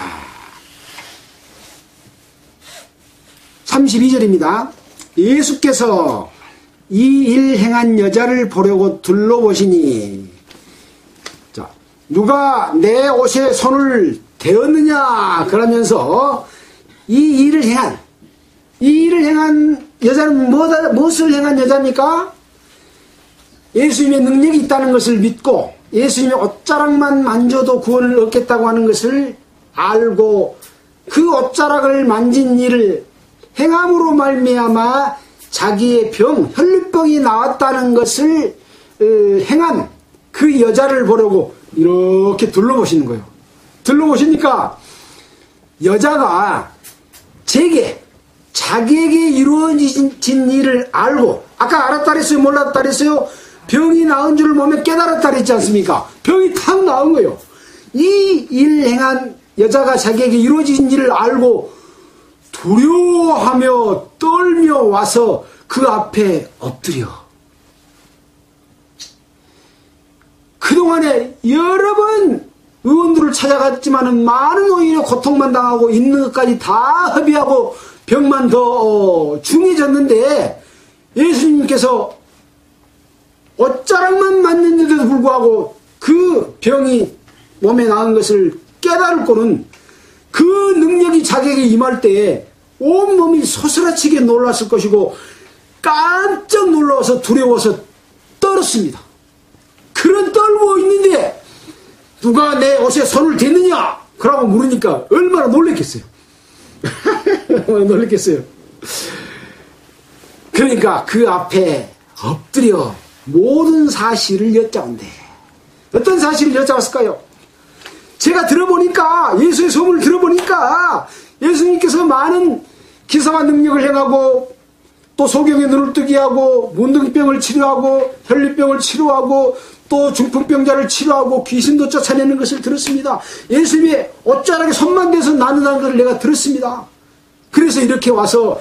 32절입니다. 예수께서 이 일 행한 여자를 보려고 둘러보시니, 자, 누가 내 옷에 손을 대었느냐 그러면서 이 일을 행한 여자는 무엇을 행한 여자입니까? 예수님의 능력이 있다는 것을 믿고 예수님의 옷자락만 만져도 구원을 얻겠다고 하는 것을 알고 그 옷자락을 만진 일을 행함으로 말미암아 자기의 혈루병이 나왔다는 것을 행한 그 여자를 보려고 이렇게 둘러보시는 거예요. 둘러보시니까 여자가 자기에게 이루어진 일을 알고, 아까 알았다 그랬어요? 몰랐다 그랬어요? 병이 나은 줄을 몸에 깨달았다 그랬지 않습니까? 병이 탁 나은 거예요. 이 일 행한 여자가 자기에게 이루어진 일을 알고 두려워하며 떨며 와서 그 앞에 엎드려. 그동안에 여러 번 의원들을 찾아갔지만은 많은 오히려 고통만 당하고 있는 것까지 다 허비하고 병만 더 중해졌는데 예수님께서 옷자락만 만졌는데도 불구하고 그 병이 몸에 나은 것을 깨달을 거는 그 능력이 자기에게 임할 때에 온몸이 소스라치게 놀랐을 것이고 깜짝 놀라워서 두려워서 떨었습니다. 그런 떨고 있는데 누가 내 옷에 손을 댔느냐? 그러고 물으니까 얼마나 놀랬겠어요. 놀랬겠어요. 그러니까 그 앞에 엎드려 모든 사실을 여짜온대. 어떤 사실을 여짜왔을까요? 제가 들어보니까, 예수의 소문을 들어보니까 예수님께서 많은 기사와 능력을 행하고 또 소경의 눈을 뜨게 하고 문둥병을 치료하고 혈류병을 치료하고 또 중풍병자를 치료하고 귀신도 쫓아내는 것을 들었습니다. 예수님의 옷자락에 손만 대서 나는다는 것을 내가 들었습니다. 그래서 이렇게 와서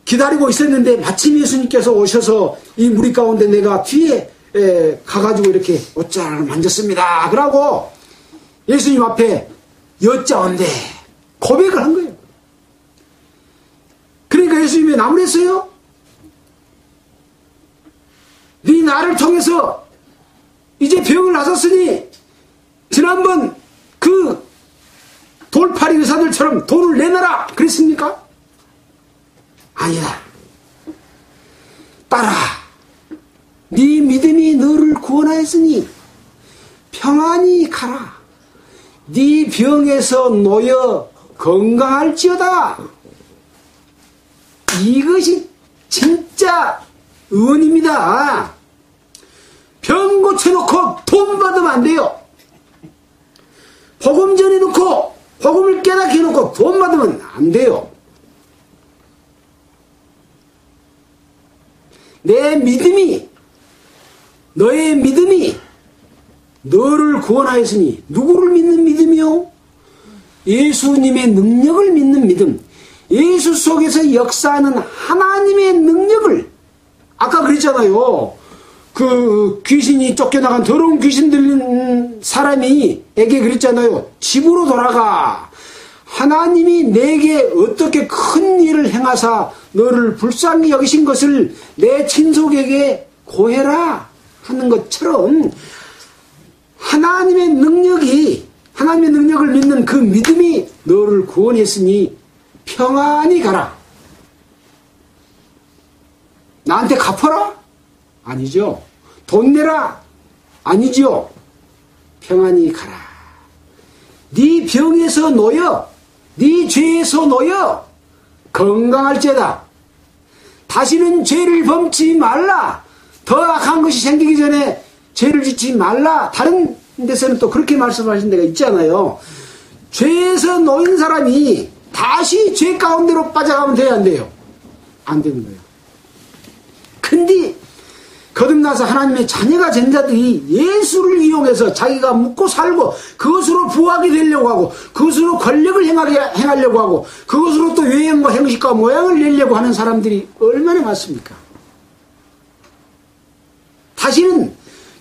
기다리고 있었는데 마침 예수님께서 오셔서 이 무리 가운데 내가 뒤에 가가지고 이렇게 옷자락을 만졌습니다. 그러고 예수님 앞에 여짜온데 고백을 한 거예요. 그러니까 그러니까 예수님이 나무랬어요? 네 나를 통해서 이제 병을 낫았으니 지난번 그 돌팔이 의사들처럼 돈을 내놔라 그랬습니까? 아니다. 딸아, 네 믿음이 너를 구원하였으니 평안히 가라. 네 병에서 놓여 건강할지어다. 이것이 진짜 의원입니다. 병 고쳐놓고 돈 받으면 안 돼요. 복음 전해놓고 복음을 깨닫게 해놓고 돈 받으면 안 돼요. 내 믿음이, 너의 믿음이 너를 구원하였으니, 누구를 믿는 믿음이요? 예수님의 능력을 믿는 믿음. 예수 속에서 역사하는 하나님의 능력을, 아까 그랬잖아요. 그 귀신이 쫓겨나간 더러운 귀신 들린 사람이에게 그랬잖아요. 집으로 돌아가. 하나님이 내게 어떻게 큰 일을 행하사 너를 불쌍히 여기신 것을 내 친속에게 고해라 하는 것처럼, 하나님의 능력을 믿는 그 믿음이 너를 구원했으니 평안히 가라. 나한테 갚아라? 아니죠. 돈 내라? 아니죠. 평안히 가라. 네 병에서 놓여, 네 죄에서 놓여 건강할지어다. 다시는 죄를 범치 말라. 더 악한 것이 생기기 전에 죄를 짓지 말라. 다른 데서는 또 그렇게 말씀하신 데가 있잖아요. 죄에서 놓인 사람이 다시 죄 가운데로 빠져가면 돼야 안 돼요? 안 되는 거예요. 근데 거듭나서 하나님의 자녀가 된 자들이 예수를 이용해서 자기가 묵고 살고 그것으로 부하게 되려고 하고 그것으로 권력을 행하려고 하고 그것으로 또 외형과 형식과 모양을 내려고 하는 사람들이 얼마나 많습니까? 다시는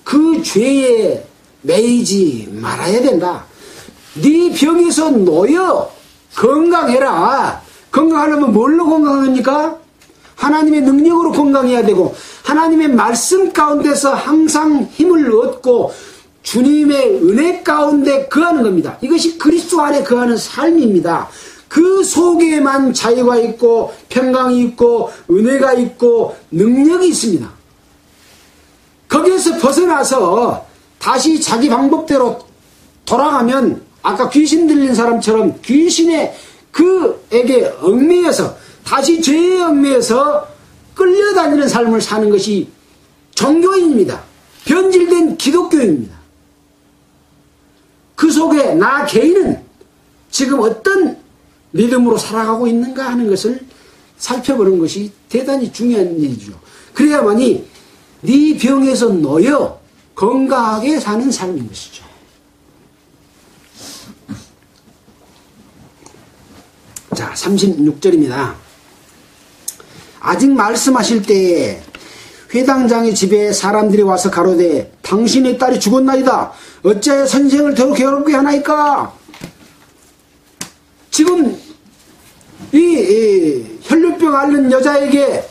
그 죄에 매이지 말아야 된다. 네 병에서 놓여 건강해라. 건강하려면 뭘로 건강합니까? 하나님의 능력으로 건강해야 되고 하나님의 말씀 가운데서 항상 힘을 얻고 주님의 은혜 가운데 거하는 겁니다. 이것이 그리스도 안에 거하는 삶입니다. 그 속에만 자유가 있고 평강이 있고 은혜가 있고 능력이 있습니다. 거기에서 벗어나서 다시 자기 방법대로 돌아가면 아까 귀신 들린 사람처럼 귀신의 그에게 얽매여서 다시 죄에 얽매여서 끌려다니는 삶을 사는 것이 종교인입니다. 변질된 기독교인입니다. 그 속에 나 개인은 지금 어떤 믿음으로 살아가고 있는가 하는 것을 살펴보는 것이 대단히 중요한 일이죠. 그래야만이 네 병에서 놓여 건강하게 사는 삶인 것이죠. 자, 36절입니다. 아직 말씀하실 때에 회당장의 집에 사람들이 와서 가로되 당신의 딸이 죽었나이다. 어찌하여 선생을 더욱 괴롭게 하나이까? 지금 이 혈류병 앓는 여자에게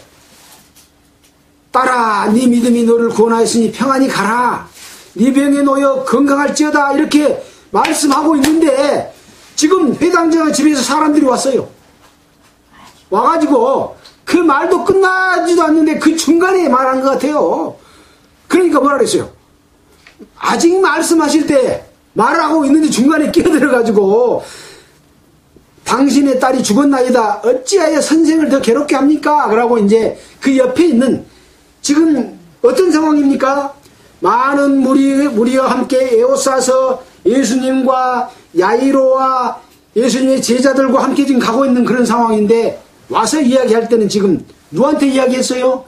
딸아, 네 믿음이 너를 구원하였으니 평안히 가라. 네 병에 놓여 건강할지어다. 이렇게 말씀하고 있는데 지금 회당장의 집에서 사람들이 왔어요. 와가지고 그 말도 끝나지도 않는데 그 중간에 말한 것 같아요. 그러니까 뭐라 그랬어요? 아직 말씀하실 때 말하고 있는데 중간에 끼어들어가지고 당신의 딸이 죽었나이다. 어찌하여 선생을 더 괴롭게 합니까? 그러고 이제 그 옆에 있는 지금 어떤 상황입니까? 많은 무리와 함께 에워싸서 예수님과 야이로와 예수님의 제자들과 함께 지금 가고 있는 그런 상황인데 와서 이야기할 때는 지금 누구한테 이야기했어요?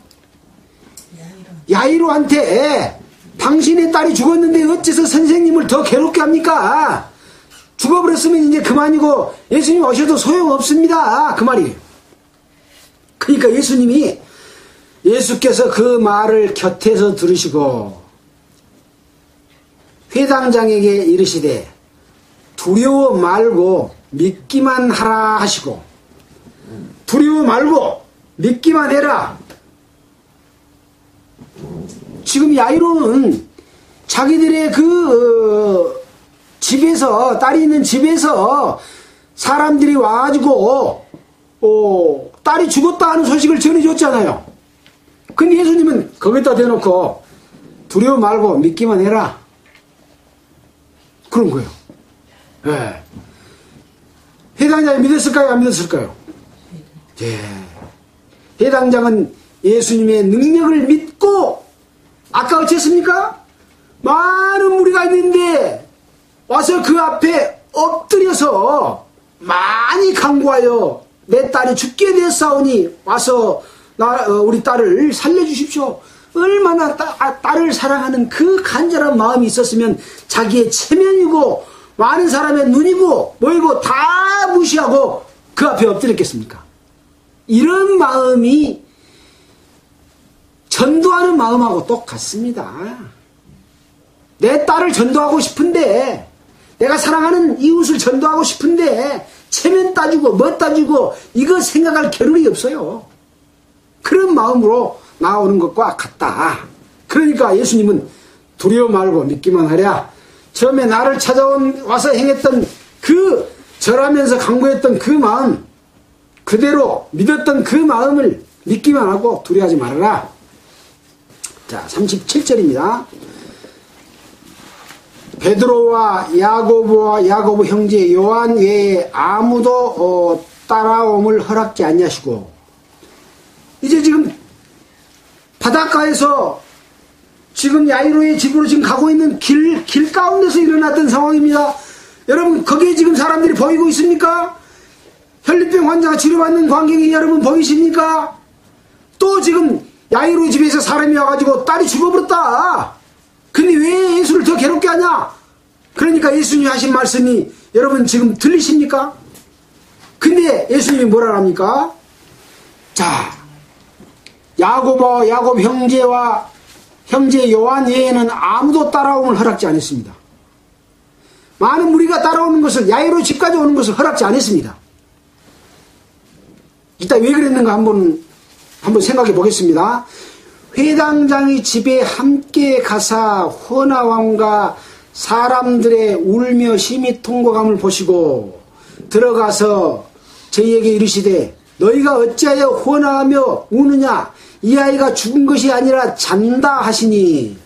야이로한테 당신의 딸이 죽었는데 어째서 선생님을 더 괴롭게 합니까? 죽어버렸으면 이제 그만이고 예수님 오셔도 소용없습니다. 그 말이에요. 그러니까 예수께서 그 말을 곁에서 들으시고 회당장에게 이르시되 두려워 말고 믿기만 하라 하시고 두려워 말고 믿기만 해라. 지금 야이로는 자기들의 집에서, 딸이 있는 집에서 사람들이 와가지고 딸이 죽었다 하는 소식을 전해줬잖아요. 근데 예수님은 거기다 대놓고 두려워 말고 믿기만 해라. 그런 거예요. 예. 해당장이 믿었을까요? 안 믿었을까요? 예. 해당장은 예수님의 능력을 믿고, 아까 어쨌습니까? 많은 무리가 있는데 와서 그 앞에 엎드려서 많이 간구하여 내 딸이 죽게 되었사오니 와서 우리 딸을 살려주십시오. 얼마나 딸을 사랑하는 그 간절한 마음이 있었으면 자기의 체면이고 많은 사람의 눈이고 뭐이고 다 무시하고 그 앞에 엎드렸겠습니까? 이런 마음이 전도하는 마음하고 똑같습니다. 내 딸을 전도하고 싶은데, 내가 사랑하는 이웃을 전도하고 싶은데 체면 따지고 뭐 따지고 이거 생각할 겨를이 없어요. 그런 마음으로 나오는 것과 같다. 그러니까 예수님은 두려워 말고 믿기만 하랴. 처음에 나를 와서 행했던 그 절하면서 간구했던 그 마음, 그대로 믿었던 그 마음을 믿기만 하고 두려워하지 말아라. 자, 37절입니다. 베드로와 야고보 형제 요한 외에 아무도 따라옴을 허락지 아니하시고, 이제 지금 바닷가에서 지금 야이로의 집으로 지금 가고 있는 길 가운데서 일어났던 상황입니다. 여러분, 거기에 지금 사람들이 보이고 있습니까? 혈류병 환자가 치료받는 광경이 여러분 보이십니까? 또 지금 야이로의 집에서 사람이 와가지고 딸이 죽어버렸다. 근데 왜 예수를 더 괴롭게 하냐? 그러니까 예수님이 하신 말씀이 여러분 지금 들리십니까? 근데 예수님이 뭐라 합니까? 자, 야곱 형제와 형제 요한 외에는 아무도 따라옴을 허락지 않았습니다. 많은 무리가 따라오는 것을, 야이로 집까지 오는 것을 허락지 않았습니다. 이따 왜 그랬는가 한번 생각해 보겠습니다. 회당장이 집에 함께 가사 헌화왕과 사람들의 울며 심히 통곡함을 보시고 들어가서 저희에게 이르시되 너희가 어찌하여 헌화하며 우느냐? 이 아이가 죽은 것이 아니라 잔다 하시니.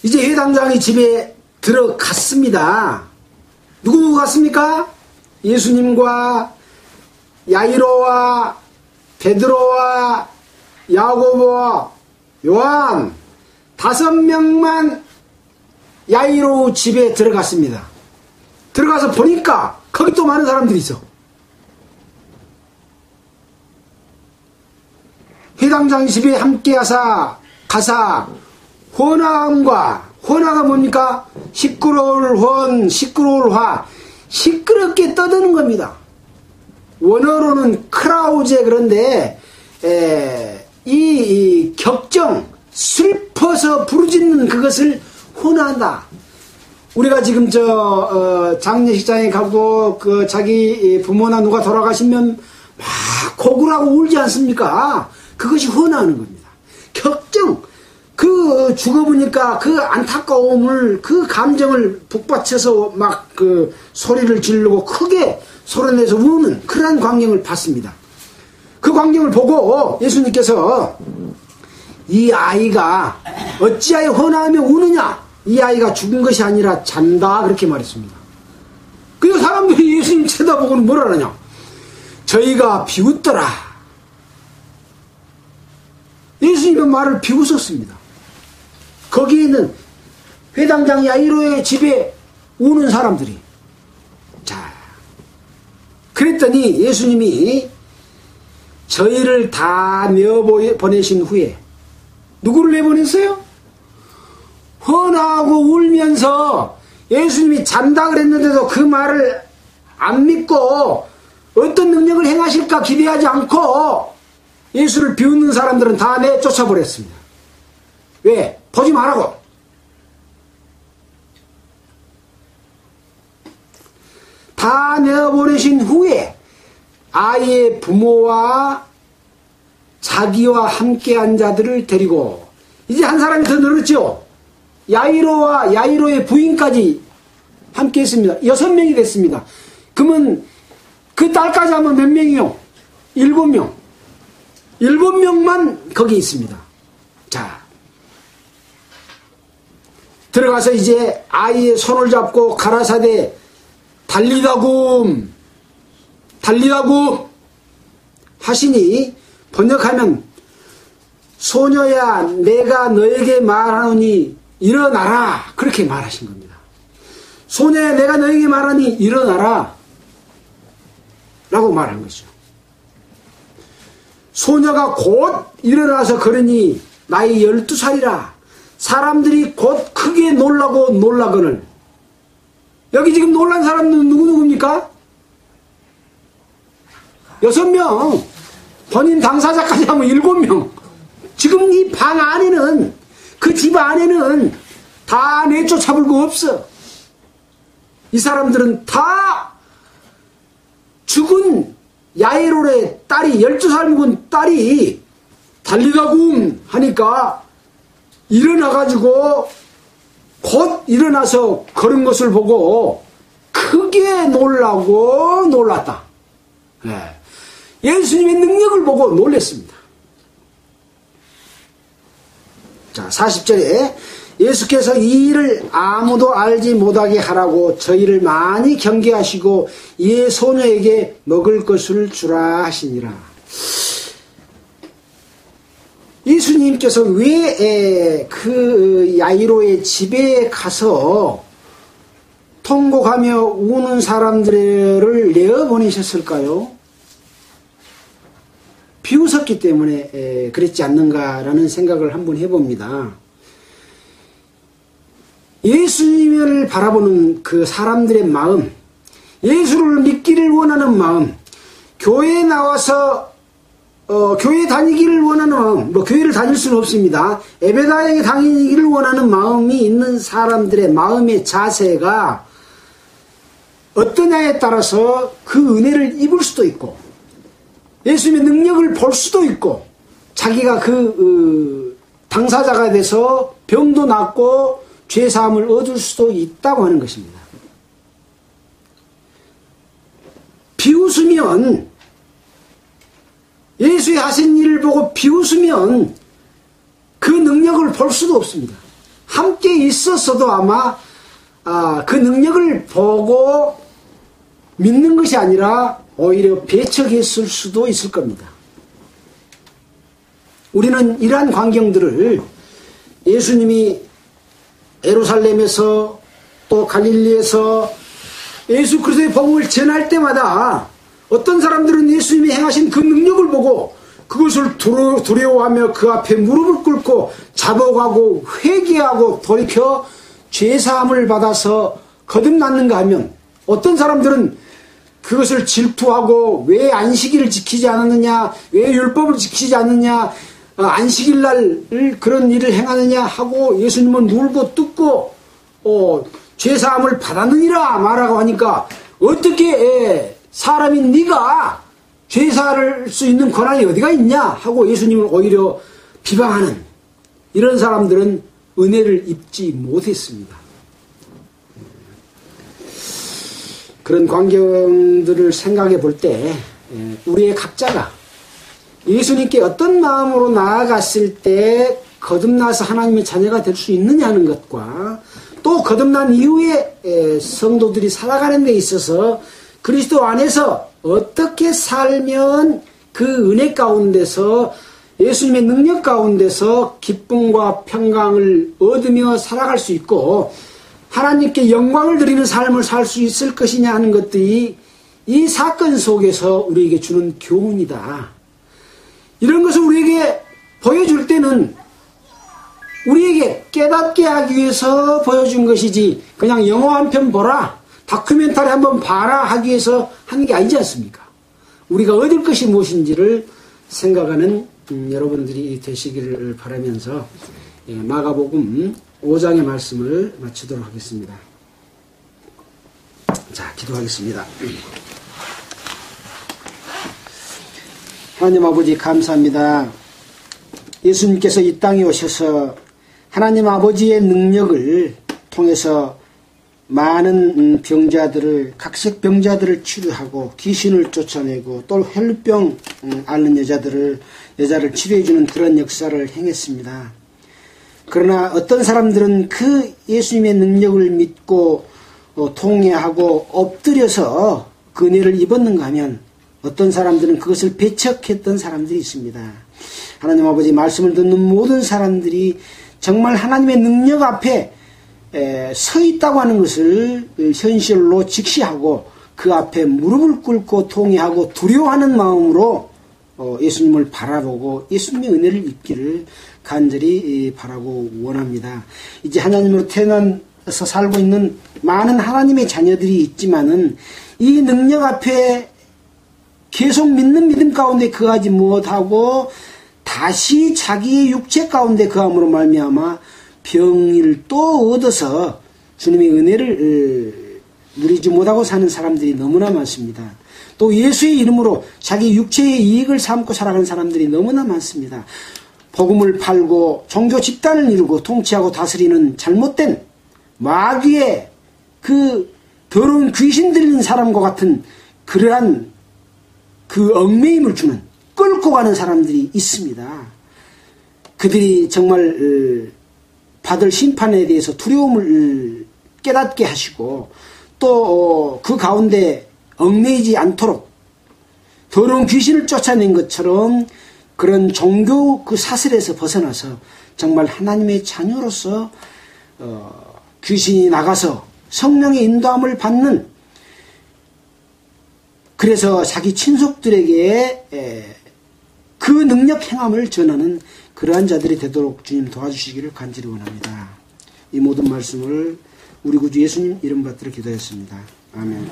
이제 회당장이 집에 들어갔습니다. 누구 갔습니까? 예수님과 야이로와 베드로와 야고보와 요한 5명만 야이로 집에 들어갔습니다. 들어가서 보니까 거기 또 많은 사람들이 있어. 회당장 집에 함께 가사 헌화가 뭡니까? 시끄러울 화, 시끄럽게 떠드는 겁니다. 원어로는 크라우제. 그런데 이 격정, 슬퍼서 부르짖는 그것을 헌화한다. 우리가 지금 장례식장에 가고 자기 부모나 누가 돌아가시면 막 고굴하고 울지 않습니까? 그것이 헌화하는 겁니다. 격정, 죽어보니까 그 안타까움을, 그 감정을 북받쳐서 막 소리를 지르고 크게 소리내서 우는 그러한 광경을 봤습니다. 그 광경을 보고 예수님께서 이 아이가 어찌하여 헌화하며 우느냐? 이 아이가 죽은 것이 아니라 잔다. 그렇게 말했습니다. 그리고 사람들이 예수님 쳐다보고는 뭐라 하냐? 저희가 비웃더라. 예수님의 말을 비웃었습니다. 거기에 있는 회당장 야이로의 집에 우는 사람들이. 자, 그랬더니 예수님이 저희를 다 내어보내신 후에 누구를 내보냈어요? 헌화하고 울면서 예수님이 잔다 그랬는데도 그 말을 안 믿고 어떤 능력을 행하실까 기대하지 않고 예수를 비웃는 사람들은 다 내쫓아버렸습니다. 왜? 보지 말라고. 다 내어보내신 후에 아이의 부모와 자기와 함께한 자들을 데리고 이제 한 사람이 더 늘었죠. 야이로와 야이로의 부인까지 함께 했습니다. 6명이 됐습니다. 그러면 그 딸까지 하면 몇 명이요? 7명. 7명만 거기 있습니다. 자, 들어가서 이제 아이의 손을 잡고 가라사대 달리다굼 하시니 번역하면 소녀야 내가 너에게 말하노니 일어나라 그렇게 말하신 겁니다. 소녀야 내가 너에게 말하니 일어나라 라고 말한 것이죠. 소녀가 곧 일어나서 걸으니 나이 12살이라 사람들이 곧 크게 놀라고 놀라거늘. 여기 지금 놀란 사람은 누구입니까? 6명. 본인 당사자까지 하면 7명. 지금 이 방 안에는, 그 집 안에는 다 내쫓아불고 없어. 이 사람들은 다 죽은 야이로의 딸이, 12살 먹은 딸이 달리다굼 하니까 일어나가지고 곧 일어나서 걸은 것을 보고 크게 놀라고 놀랐다. 예수님의 능력을 보고 놀랐습니다. 자, 40절에 예수께서 이 일을 아무도 알지 못하게 하라고 저희를 많이 경계하시고 이에 소녀에게 먹을 것을 주라 하시니라. 예수님께서 왜 그 야이로의 집에 가서 통곡하며 우는 사람들을 내어보내셨을까요? 비웃었기 때문에 그랬지 않는가라는 생각을 한번 해봅니다. 예수님을 바라보는 그 사람들의 마음, 예수를 믿기를 원하는 마음, 교회에 나와서 교회 다니기를 원하는 마음, 교회를 다닐 수는 없습니다. 예배당에 다니기를 원하는 마음이 있는 사람들의 마음의 자세가 어떠냐에 따라서 그 은혜를 입을 수도 있고, 예수님의 능력을 볼 수도 있고, 자기가 그 당사자가 돼서 병도 낫고 죄사함을 얻을 수도 있다고 하는 것입니다. 비웃으면, 예수의 하신 일을 보고 비웃으면 그 능력을 볼 수도 없습니다. 함께 있었어도 아마 그 능력을 보고 믿는 것이 아니라 오히려 배척했을 수도 있을 겁니다. 우리는 이러한 광경들을 예수님이 예루살렘에서 또 갈릴리에서 예수 그리스도의 복음을 전할 때마다 어떤 사람들은 예수님이 행하신 그 능력을 보고 그것을 두려워하며 그 앞에 무릎을 꿇고 잡아가고 회개하고 돌이켜 죄사함을 받아서 거듭났는가 하면, 어떤 사람들은 그것을 질투하고 왜 안식일을 지키지 않았느냐, 왜 율법을 지키지 않느냐, 안식일날 그런 일을 행하느냐 하고 예수님은 물고 뜯고 죄사함을 받았느니라 말하고 하니까, 어떻게 사람이 네가 죄사할 수 있는 권한이 어디가 있냐 하고 예수님을 오히려 비방하는 이런 사람들은 은혜를 입지 못했습니다. 그런 광경들을 생각해 볼 때 우리의 각자가 예수님께 어떤 마음으로 나아갔을 때 거듭나서 하나님의 자녀가 될 수 있느냐는 것과, 또 거듭난 이후에 성도들이 살아가는 데 있어서 그리스도 안에서 어떻게 살면 그 은혜 가운데서 예수님의 능력 가운데서 기쁨과 평강을 얻으며 살아갈 수 있고 하나님께 영광을 드리는 삶을 살 수 있을 것이냐 하는 것들이 이 사건 속에서 우리에게 주는 교훈이다. 이런 것을 우리에게 보여줄 때는 우리에게 깨닫게 하기 위해서 보여준 것이지, 그냥 영화 한 편 보라, 다큐멘터리 한번 봐라 하기 위해서 하는 게 아니지 않습니까? 우리가 얻을 것이 무엇인지를 생각하는 여러분들이 되시기를 바라면서 마가복음 5장의 말씀을 마치도록 하겠습니다. 자, 기도하겠습니다. 하나님 아버지 감사합니다. 예수님께서 이 땅에 오셔서 하나님 아버지의 능력을 통해서 많은 병자들을, 각색 병자들을 치료하고 귀신을 쫓아내고 또 혈병 앓는 여자를 치료해주는 그런 역사를 행했습니다. 그러나 어떤 사람들은 그 예수님의 능력을 믿고 통회하고 엎드려서 그 은혜를 입었는가 하면 어떤 사람들은 그것을 배척했던 사람들이 있습니다. 하나님 아버지 말씀을 듣는 모든 사람들이 정말 하나님의 능력 앞에 서 있다고 하는 것을 현실로 직시하고 그 앞에 무릎을 꿇고 통회하고 두려워하는 마음으로 예수님을 바라보고 예수님의 은혜를 입기를 간절히 바라고 원합니다. 이제 하나님으로 태어나서 살고 있는 많은 하나님의 자녀들이 있지만은 이 능력 앞에 계속 믿는 믿음 가운데 거하지 못하고 다시 자기의 육체 가운데 거함으로 말미암아 병을 또 얻어서 주님의 은혜를 누리지 못하고 사는 사람들이 너무나 많습니다. 또 예수의 이름으로 자기 육체의 이익을 삼고 살아가는 사람들이 너무나 많습니다. 복음을 팔고 종교 집단을 이루고 통치하고 다스리는 잘못된 마귀의 그 더러운 귀신 들린 사람과 같은 그러한 그 얽매임을 주는 끌고 가는 사람들이 있습니다. 그들이 정말 받을 심판에 대해서 두려움을 깨닫게 하시고 또 그 가운데 얽매이지 않도록 더러운 귀신을 쫓아낸 것처럼 그런 종교 그 사슬에서 벗어나서 정말 하나님의 자녀로서 귀신이 나가서 성령의 인도함을 받는, 그래서 자기 친속들에게 그 능력 행함을 전하는 그러한 자들이 되도록 주님 도와주시기를 간절히 원합니다. 이 모든 말씀을 우리 구주 예수님 이름 받들어 기도했습니다. 아멘.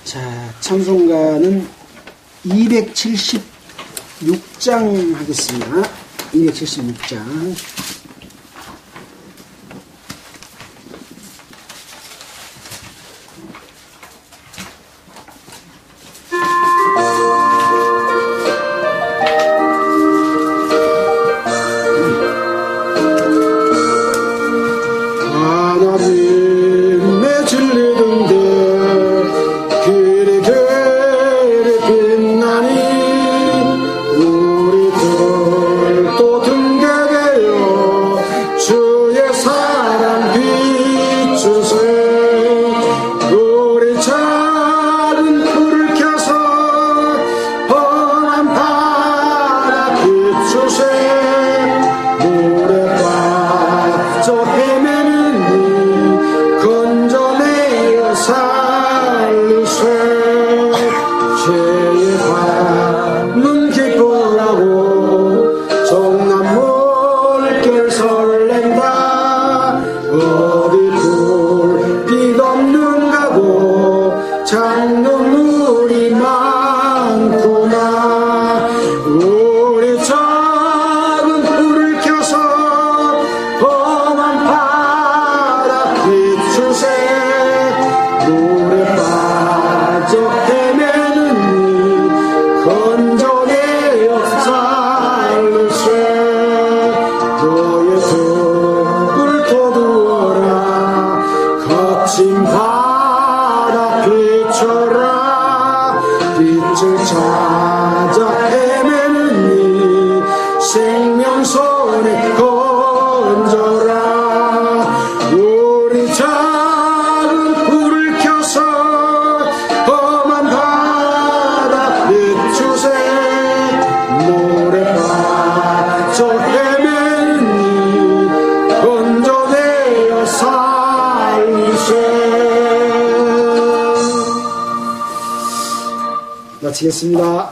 자, 찬송가는 276장 하겠습니다. 276장. 마치겠습니다.